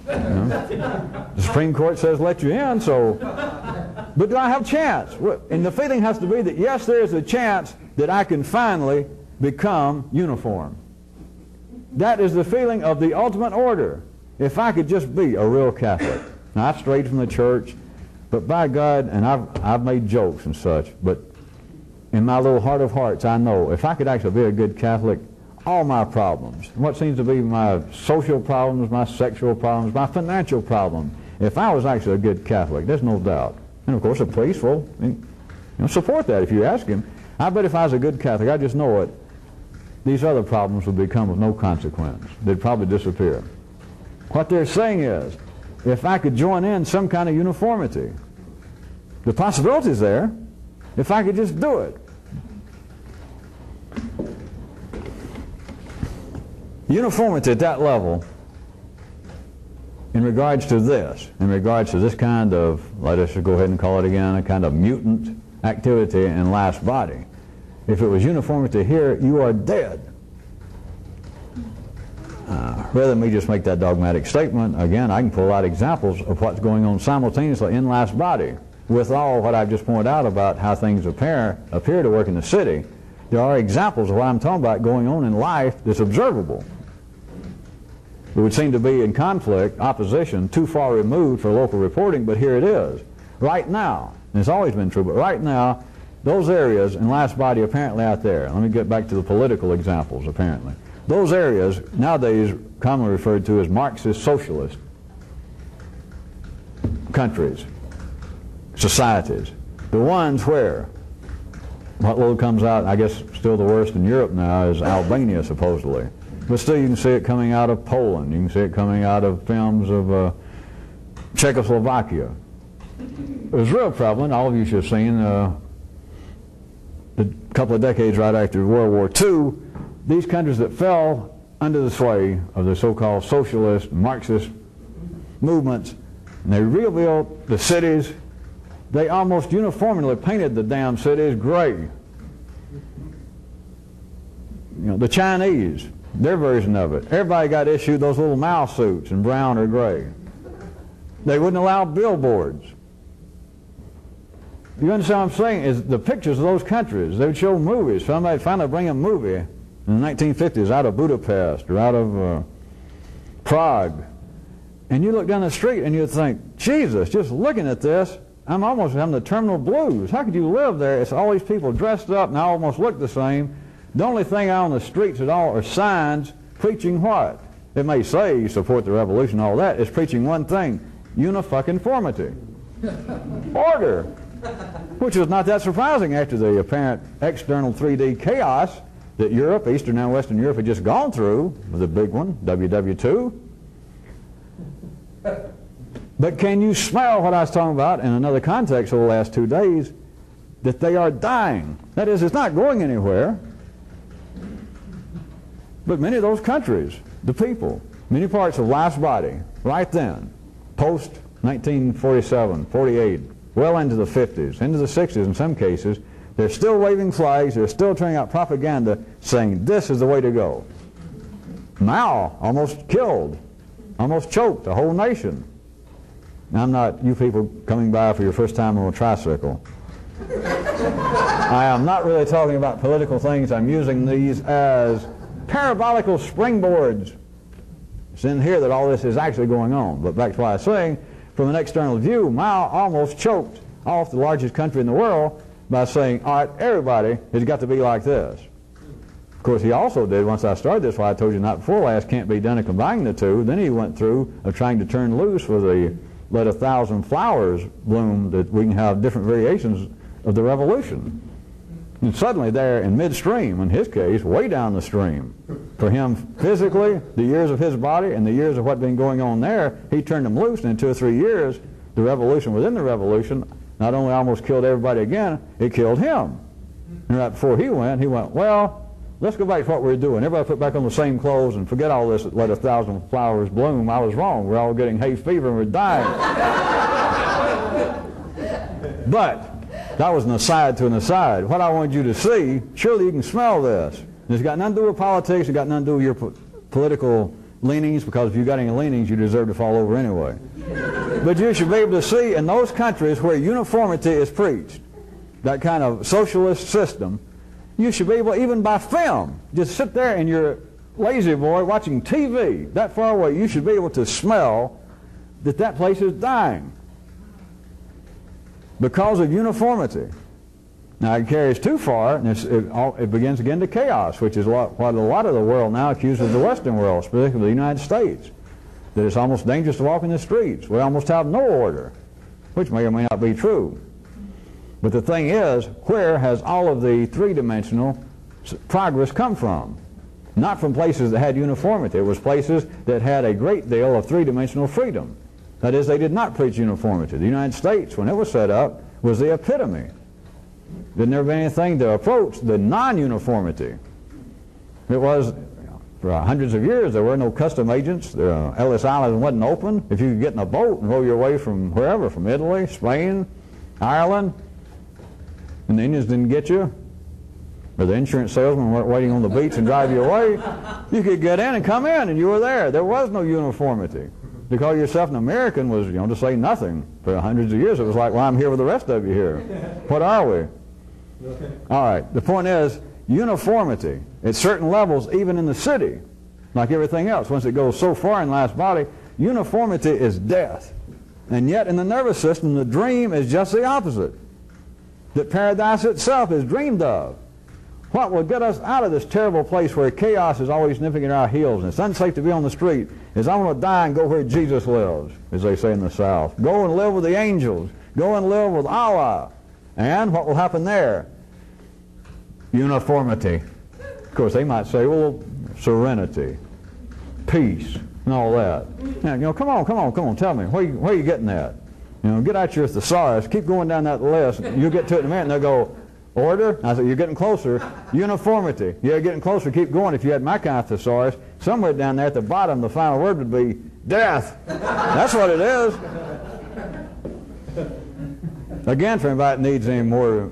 the Supreme Court says let you in, so. But do I have a chance? And the feeling has to be that, yes, there is a chance that I can finally become uniform. That is the feeling of the ultimate order. If I could just be a real Catholic. Now, I've strayed from the church, but by God, and I've made jokes and such, but in my little heart of hearts, I know if I could actually be a good Catholic, all my problems, what seems to be my social problems, my sexual problems, my financial problems, if I was actually a good Catholic, there's no doubt. And of course, a priest will support that if you ask him. I bet if I was a good Catholic, I just know it, these other problems would become of no consequence. They'd probably disappear. What they're saying is, if I could join in some kind of uniformity, the possibility is there, if I could just do it. Uniformity at that level, in regards to this kind of, let us go ahead and call it again, a kind of mutant activity in life's body. If it was uniformity here, you are dead. Rather than me just make that dogmatic statement, again, I can pull out examples of what's going on simultaneously in life's body. With all what I've just pointed out about how things appear to work in the city, there are examples of what I'm talking about going on in life that's observable. It would seem to be in conflict, opposition, too far removed for local reporting, but here it is. Right now, and it's always been true, but right now, those areas in life's body apparently out there, let me get back to the political examples apparently. Those areas, nowadays commonly referred to as Marxist socialist countries, societies, the ones where, what little comes out, I guess still the worst in Europe now, is Albania supposedly. But still you can see it coming out of Poland, you can see it coming out of films of Czechoslovakia. It was real prevalent, all of you should have seen the couple of decades right after World War II, these countries that fell under the sway of the so-called socialist, Marxist movements, and they rebuilt the cities. They almost uniformly painted the damn cities gray. You know, the Chinese, their version of it, everybody got issued those little Mao suits in brown or gray. They wouldn't allow billboards. You understand what I'm saying? Is the pictures of those countries, they would show movies. Somebody finally bring a movie in the 1950s out of Budapest or out of Prague, and you look down the street and you think, Jesus, just looking at this, I'm almost having the terminal blues. How could you live there? It's all these people dressed up and they almost look the same. The only thing out on the streets at all are signs preaching what? It may say you support the revolution, all that. It's preaching one thing, unifucking-formity. Order. Which was not that surprising after the apparent external 3D chaos that Europe, Eastern and Western Europe, had just gone through, with the big one, WW2. But can you smell what I was talking about in another context over the last 2 days? that they are dying. That is, it's not going anywhere. But many of those countries, the people, many parts of life's body, right then, post 1947, 48, well into the 50s, into the 60s in some cases, they're still waving flags, they're still turning out propaganda saying this is the way to go. Mao almost killed, almost choked a whole nation. Now, I'm not you people coming by for your first time on a tricycle. I am not really talking about political things. I'm using these as parabolical springboards. It's in here that all this is actually going on. But back to what I was saying, from an external view, Mao almost choked off the largest country in the world by saying, all right, everybody has got to be like this. Of course, he also did, once I started this, what I told you not before last, can't be done in combining the two. Then he went through of trying to turn loose with a let 1,000 flowers bloom, that we can have different variations of the revolution. And suddenly there in midstream, in his case, way down the stream, for him physically, the years of his body and the years of what had been going on there, he turned them loose, and in 2 or 3 years, the revolution within the revolution not only almost killed everybody again, it killed him. And right before he went, well, let's go back to what we were doing. Everybody put back on the same clothes and forget all this, let 1,000 flowers bloom. I was wrong. We're all getting hay fever and we're dying. But that was an aside to an aside. What I wanted you to see, surely you can smell this. It's got nothing to do with politics. It's got nothing to do with your political leanings, because if you got any leanings, you deserve to fall over anyway. But you should be able to see in those countries where uniformity is preached, that kind of socialist system, you should be able, even by film, just sit there in your lazy boy watching TV that far away, you should be able to smell that that place is dying because of uniformity. Now it carries too far, and it begins again to chaos, which is what a lot of the world now accuses the Western world, specifically the United States, that it's almost dangerous to walk in the streets. We almost have no order, which may or may not be true. But the thing is, where has all of the three-dimensional progress come from? Not from places that had uniformity. It was places that had a great deal of three-dimensional freedom. That is, they did not preach uniformity. The United States, when it was set up, was the epitome. There'd never been anything to approach the non-uniformity. It was, for hundreds of years, there were no custom agents. Ellis Island wasn't open. If you could get in a boat and row your way from wherever, from Italy, Spain, Ireland, and the Indians didn't get you, or the insurance salesman weren't waiting on the beach and drive you away, you could get in and come in, and you were there. There was no uniformity. To call yourself an American was, to say nothing. For hundreds of years, it was like, well, I'm here with the rest of you here. What are we? All right, the point is, uniformity at certain levels, even in the city, like everything else, once it goes so far in life's body, uniformity is death. And yet in the nervous system, the dream is just the opposite. That paradise itself is dreamed of. What will get us out of this terrible place where chaos is always nipping at our heels and it's unsafe to be on the street is I want to die and go where Jesus lives, as they say in the South. Go and live with the angels. Go and live with Allah. And what will happen there? Uniformity. Of course, they might say, well, serenity, peace, and all that. Now, come on, tell me, where are you getting that? Get out your thesaurus, keep going down that list. You'll get to it in a minute, and they'll go, order? I said, you're getting closer. Uniformity. You're getting closer. Keep going. If you had my kind of thesaurus, somewhere down there at the bottom, the final word would be death. That's what it is. Again, for anybody that needs any more,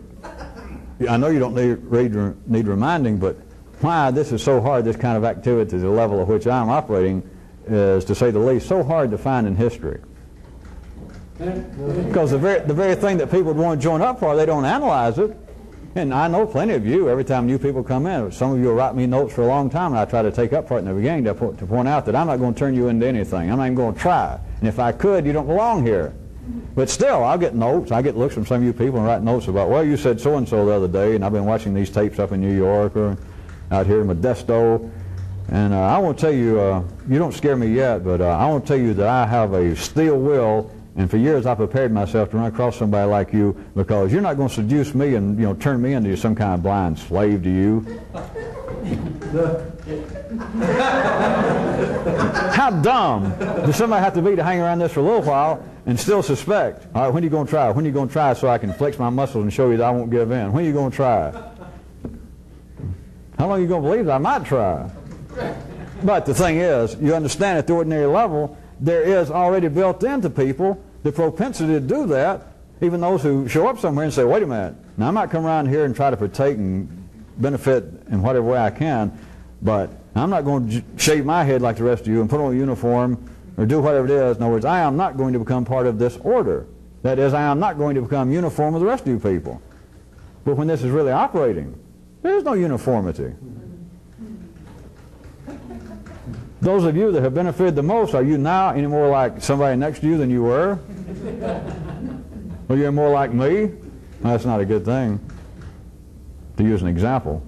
I know you don't need reminding, but why this is so hard, this kind of activity, the level at which I'm operating, is, to say the least, so hard to find in history. Because the very thing that people would want to join up for, they don't analyze it. And I know plenty of you, every time new people come in, some of you will write me notes for a long time, and I try to take up for it in the beginning to point out that I'm not going to turn you into anything. I'm not even going to try. And if I could, you don't belong here. But still, I'll get notes. I get looks from some of you people and write notes about, well, you said so-and-so the other day, and I've been watching these tapes up in New York or out here in Modesto. And I want to tell you, you don't scare me yet, but I want to tell you that I have a steel will. And for years I prepared myself to run across somebody like you, because you're not going to seduce me and turn me into some kind of blind slave to you. How dumb does somebody have to be to hang around this for a little while and still suspect? All right, when are you going to try? When are you going to try so I can flex my muscles and show you that I won't give in? When are you going to try? How long are you going to believe that I might try? But the thing is, you understand at the ordinary level, there is already built into people the propensity to do that, even those who show up somewhere and say, wait a minute, now I might come around here and try to partake and benefit in whatever way I can, but I'm not going to shave my head like the rest of you and put on a uniform or do whatever it is. In other words, I am not going to become part of this order. That is, I am not going to become uniform with the rest of you people. But when this is really operating, there is no uniformity. Those of you that have benefited the most, are you now any more like somebody next to you than you were? Or you're more like me? Well, that's not a good thing, to use an example.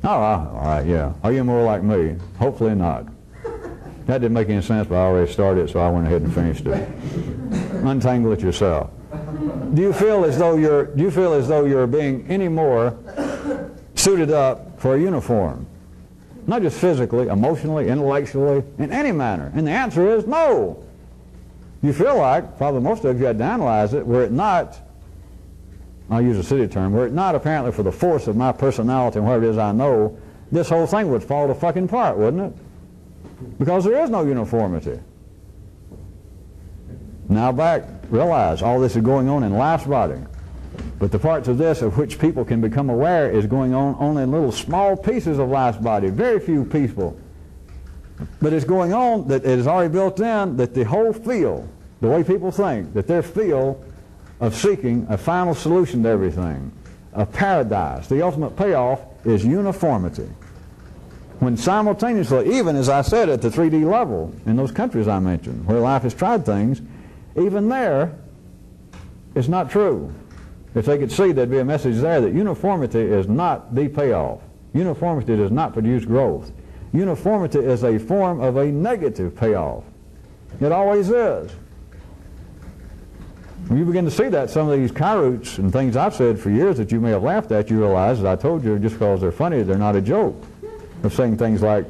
Oh, all right, yeah. Are you more like me? Hopefully not. That didn't make any sense, but I already started it, so I went ahead and finished it. Untangle it yourself. Do you feel as though you're being any more suited up for a uniform? Not just physically, emotionally, intellectually, in any manner. And the answer is no. You feel like, probably most of you had to analyze it, were it not, I'll use a city term, were it not apparently for the force of my personality and whatever it is I know, this whole thing would fall to fucking part, wouldn't it? Because there is no uniformity. Now back, realize all this is going on in life's body. But the parts of this of which people can become aware is going on only in little small pieces of life's body. Very few people. But it's going on that it is already built in that the whole field, the way people think, that their field of seeking a final solution to everything, a paradise, the ultimate payoff is uniformity. When simultaneously, even as I said at the 3D level, in those countries I mentioned, where life has tried things, even there, it's not true. If they could see, there'd be a message there that uniformity is not the payoff. Uniformity does not produce growth. Uniformity is a form of a negative payoff. It always is. When you begin to see that, some of these Kairos and things I've said for years that you may have laughed at, you realize, as I told you, just because they're funny, they're not a joke. Of saying things like,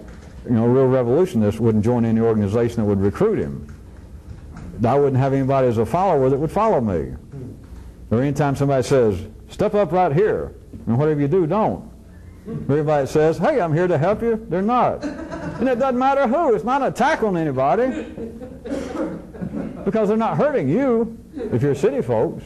you know, a real revolutionist wouldn't join any organization that would recruit him. I wouldn't have anybody as a follower that would follow me. Or anytime somebody says, step up right here, and whatever you do, don't. Everybody says, hey, I'm here to help you, they're not. And it doesn't matter who. It's not an attack on anybody. Because they're not hurting you, if you're city folks.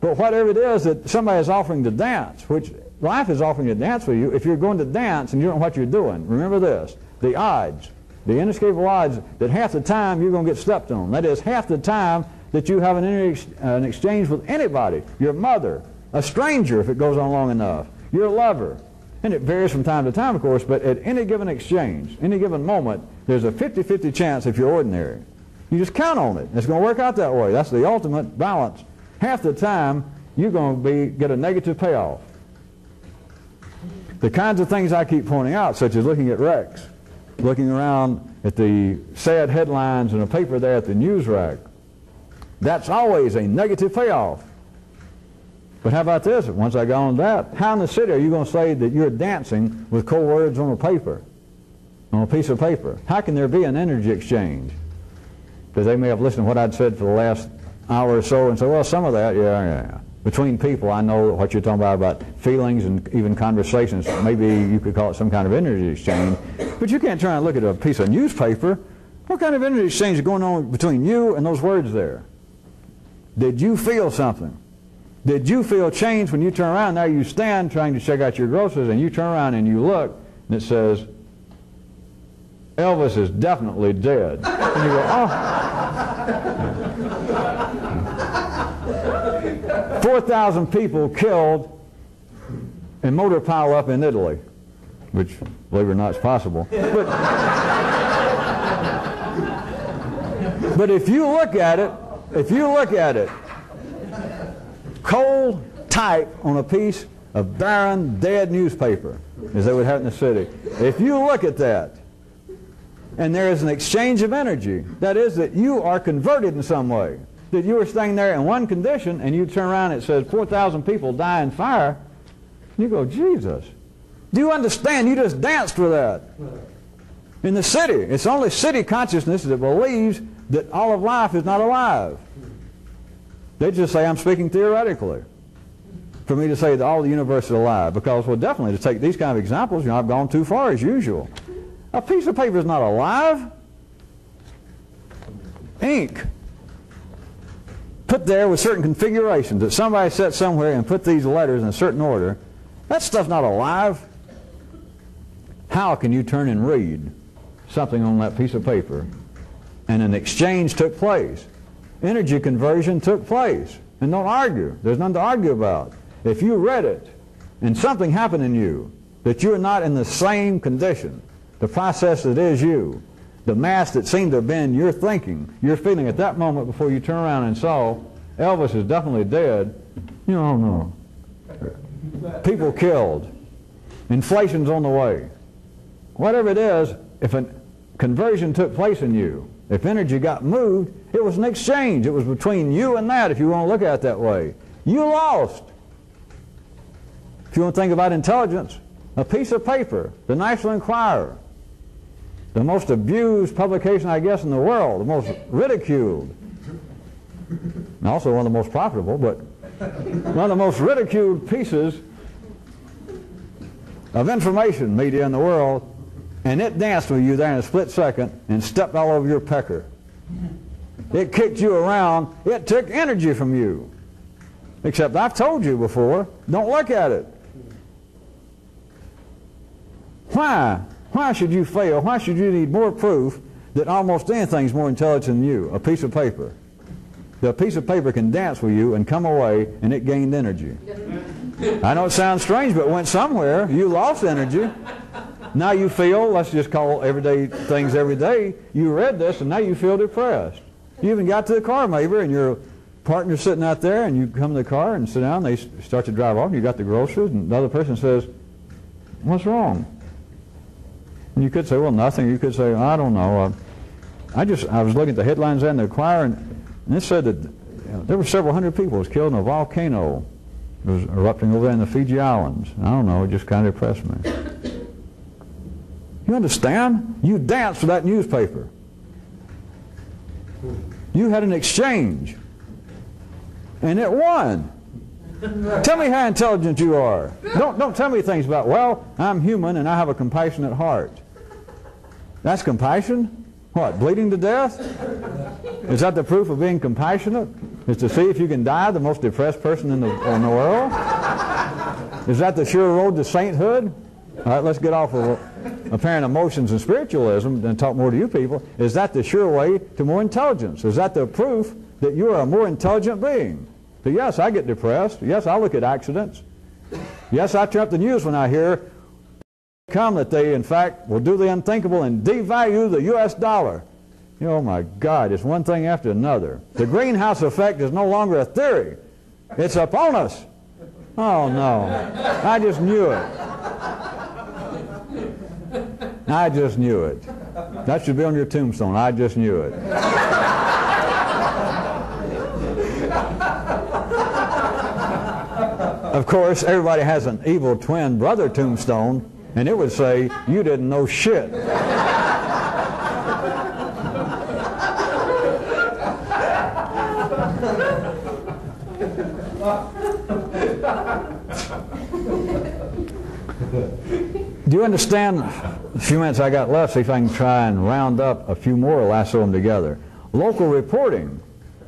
But whatever it is that somebody is offering to dance, which life is offering to dance for you, if you're going to dance and you don't know what you're doing, remember this, the odds, the inescapable odds that half the time you're going to get stepped on. That is, half the time that you have an exchange with anybody, your mother, a stranger if it goes on long enough, your lover. And it varies from time to time, of course, but at any given exchange, any given moment, there's a 50-50 chance if you're ordinary. You just count on it. It's going to work out that way. That's the ultimate balance. Half the time, you're going to get a negative payoff. The kinds of things I keep pointing out, such as looking at wrecks, looking around at the sad headlines in a paper there at the news rack, that's always a negative payoff. But how about this? Once I go on that, how in the city are you going to say that you're dancing with cold words on a paper, on a piece of paper? How can there be an energy exchange? Because they may have listened to what I'd said for the last hour or so and say, well, some of that, yeah. Between people, I know what you're talking about feelings and even conversations. Maybe you could call it some kind of energy exchange. But you can't try and look at a piece of newspaper. What kind of energy exchange is going on between you and those words there? Did you feel something? Did you feel change when you turn around? There you stand trying to check out your groceries, and you turn around and you look, and it says, Elvis is definitely dead. And you go, oh. 4,000 people killed in motor pileup in Italy, which, believe it or not, is possible. But if you look at it, cold type on a piece of barren, dead newspaper, as they would have in the city, if you look at that, and there is an exchange of energy, that is that you are converted in some way, that you are staying there in one condition, and you turn around and it says 4,000 people die in fire, you go, Jesus, Do you understand? You just danced with that. In the city, it's only city consciousness that believes that all of life is not alive. They just say, I'm speaking theoretically. For me to say that all the universe is alive, because, well, definitely to take these kind of examples, you know, I've gone too far as usual. A piece of paper is not alive. Ink, put there with certain configurations that somebody set somewhere and put these letters in a certain order, that stuff's not alive. How can you turn and read something on that piece of paper? And an exchange took place. Energy conversion took place. And don't argue. There's nothing to argue about. If you read it and something happened in you that you're not in the same condition, the process that is you, the mass that seemed to have been your thinking, your feeling at that moment before you turn around and saw Elvis is definitely dead, you don't know. People killed. Inflation's on the way. Whatever it is, if a conversion took place in you, if energy got moved, it was an exchange. It was between you and that, if you want to look at it that way. You lost. If you want to think about intelligence, a piece of paper, the National Enquirer, the most abused publication, I guess, in the world, the most ridiculed, and also one of the most profitable, but one of the most ridiculed pieces of information media in the world, and it danced with you there in a split second and stepped all over your pecker. It kicked you around. It took energy from you. Except I've told you before, don't look at it. Why? Why should you fail? Why should you need more proof that almost anything's more intelligent than you? A piece of paper. The piece of paper can dance with you and come away, and it gained energy. I know it sounds strange, but it went somewhere. You lost energy. Now you feel, let's just call everyday things every day, you read this and now you feel depressed. You even got to the car maybe, and your partner's sitting out there, and you come to the car and sit down, they start to drive off, and you got the groceries, and the other person says, what's wrong? And you could say, well, nothing. You could say, I don't know. I was looking at the headlines in the Enquirer, and it said that there were several hundred people was killed in a volcano that was erupting over there in the Fiji Islands. I don't know, it just kind of depressed me. You understand? You danced for that newspaper. You had an exchange. And it won. Tell me how intelligent you are. Don't tell me things about, well, I'm human and I have a compassionate heart. That's compassion? What, bleeding to death? Is that the proof of being compassionate? Is to see if you can die the most depressed person in the world? Is that the sure road to sainthood? All right, let's get off of apparent emotions and spiritualism and talk more to you people. Is that the sure way to more intelligence? Is that the proof that you are a more intelligent being? So yes, I get depressed. Yes, I look at accidents. Yes, I turn up the news when I hear that they, in fact, will do the unthinkable and devalue the U.S. dollar. You know, oh my God, it's one thing after another. The greenhouse effect is no longer a theory. It's upon us. Oh no, I just knew it. I just knew it. That should be on your tombstone. I just knew it. Of course, everybody has an evil twin brother tombstone, and it would say, you didn't know shit. Do you understand? A few minutes I got left, see if I can try and round up a few more or lasso them together. Local reporting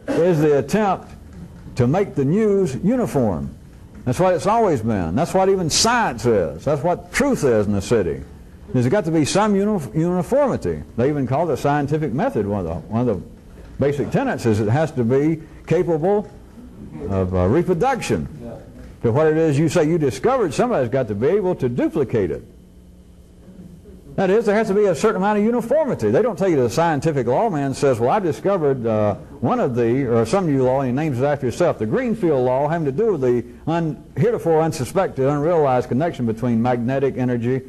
is the attempt to make the news uniform. That's what it's always been. That's what even science is. That's what truth is in the city. There's got to be some uniformity. They even call it a scientific method. One of the basic tenets is it has to be capable of reproduction. So what it is you say you discovered, somebody's got to be able to duplicate it. That is, there has to be a certain amount of uniformity. They don't tell you the scientific lawman says, well, I discovered one of the, or some new law, and he names it after himself, the Greenfield law, having to do with the heretofore unsuspected, unrealized connection between magnetic energy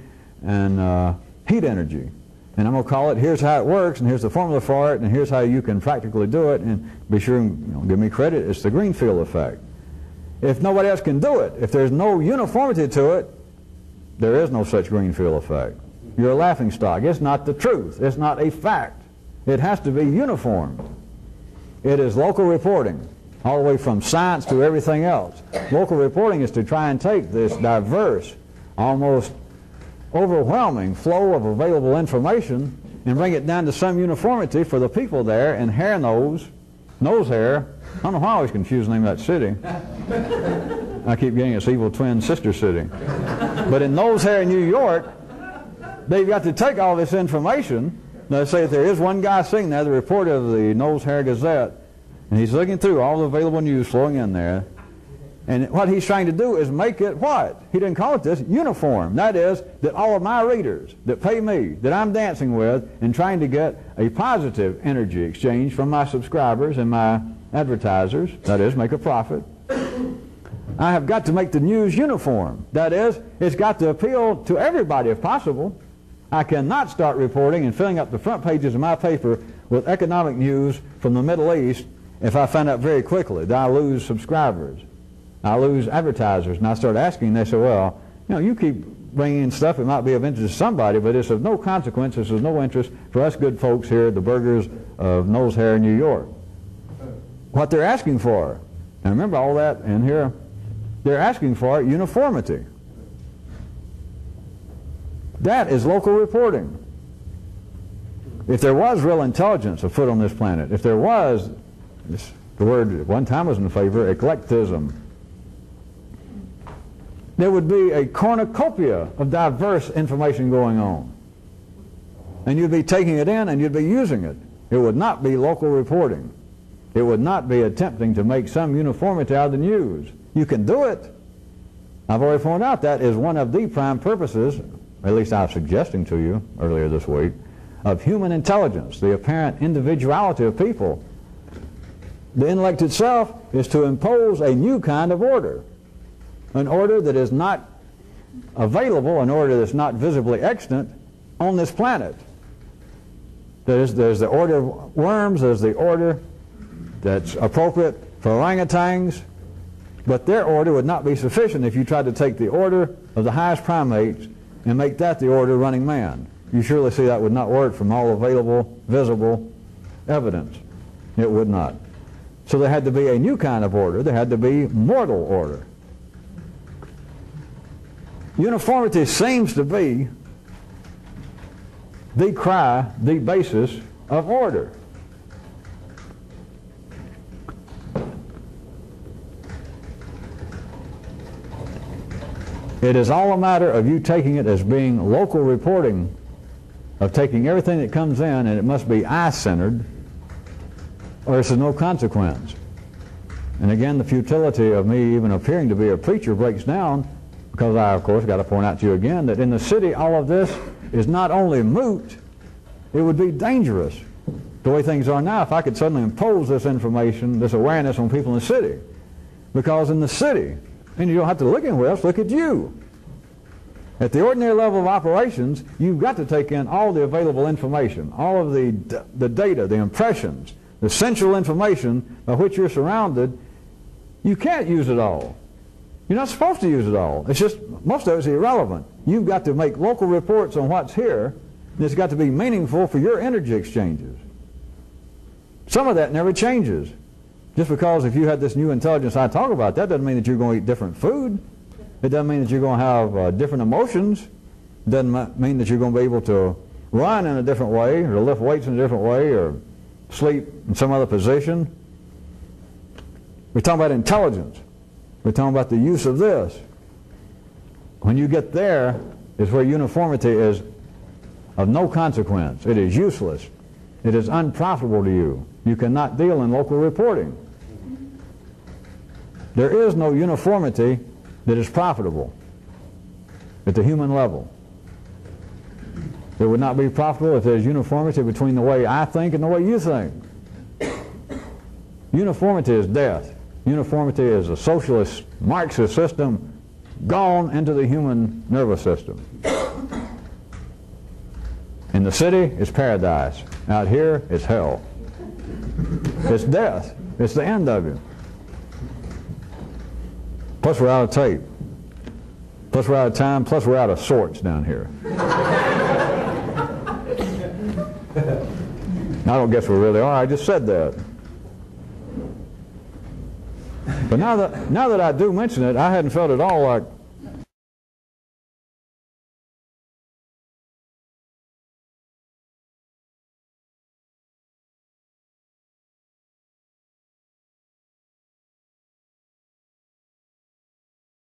and heat energy. And I'm going to call it, here's how it works, and here's the formula for it, and here's how you can practically do it, and be sure and give me credit, it's the Greenfield effect. If nobody else can do it, if there's no uniformity to it, There is no such Greenfield effect. You're a laughingstock. It's not the truth. It's not a fact. It has to be uniform. It is local reporting, all the way from science to everything else. Local reporting is to try and take this diverse, almost overwhelming flow of available information and bring it down to some uniformity for the people there in nose hair. I don't know why I always confuse the name of that city. I keep getting its evil twin sister city. But in nose hair in New York, they've got to take all this information. Now, say if there is one guy sitting there, the reporter of the Nose Hair Gazette, and he's looking through all the available news flowing in there, and what he's trying to do is make it what? He didn't call it this, uniform. That is, that all of my readers that pay me, that I'm dancing with, and trying to get a positive energy exchange from my subscribers and my advertisers, that is, make a profit. I have got to make the news uniform. That is, it's got to appeal to everybody if possible. I cannot start reporting and filling up the front pages of my paper with economic news from the Middle East if I find out very quickly that I lose subscribers, I lose advertisers. And I start asking, they say, well, you know, you keep bringing in stuff that might be of interest to somebody, but it's of no consequence, it's of no interest for us good folks here at the Burgers of Nose Hair in New York. What they're asking for, and remember all that in here, they're asking for uniformity. That is local reporting. If there was real intelligence afoot on this planet, if there was, the word at one time was in favor, eclectism, there would be a cornucopia of diverse information going on. And you'd be taking it in and you'd be using it. It would not be local reporting. It would not be attempting to make some uniformity out of the news. You can do it. I've already pointed out that is one of the prime purposes, at least I was suggesting to you earlier this week, of human intelligence, the apparent individuality of people. The intellect itself is to impose a new kind of order, an order that is not available, an order that's not visibly extant on this planet. There's the order of worms, there's the order that's appropriate for orangutans, but their order would not be sufficient if you tried to take the order of the highest primates and make that the order of running man. You surely see that would not work from all available, visible evidence. It would not. So there had to be a new kind of order. There had to be mortal order. Uniformity seems to be the cry, the basis of order. It is all a matter of you taking it as being local reporting, of taking everything that comes in, and it must be I-centered, or it's of no consequence. And again, the futility of me even appearing to be a preacher breaks down, because I, of course, got to point out to you again that in the city all of this is not only moot, it would be dangerous the way things are now if I could suddenly impose this information, this awareness on people in the city. Because in the city, and you don't have to look anywhere else, look at you. At the ordinary level of operations, you've got to take in all the available information, all of the data, the impressions, the central information by which you're surrounded. You can't use it all. You're not supposed to use it all. It's just, most of it's irrelevant. You've got to make local reports on what's here, and it's got to be meaningful for your energy exchanges. Some of that never changes. Just because if you had this new intelligence I talk about, that doesn't mean that you're going to eat different food. It doesn't mean that you're going to have different emotions. It doesn't mean that you're going to be able to run in a different way, or to lift weights in a different way, or sleep in some other position. We're talking about intelligence. We're talking about the use of this. When you get there is where uniformity is of no consequence. It is useless. It is unprofitable to you. You cannot deal in local reporting. There is no uniformity that is profitable at the human level. It would not be profitable if there's uniformity between the way I think and the way you think. Uniformity is death. Uniformity is a socialist, Marxist system gone into the human nervous system. In the city, it's paradise. Out here, it's hell. It's death. It's the end of you. Plus, we're out of tape. Plus we're out of time, plus we're out of sorts down here. I don't guess we really are, I just said that. But now that I do mention it, I hadn't felt at all like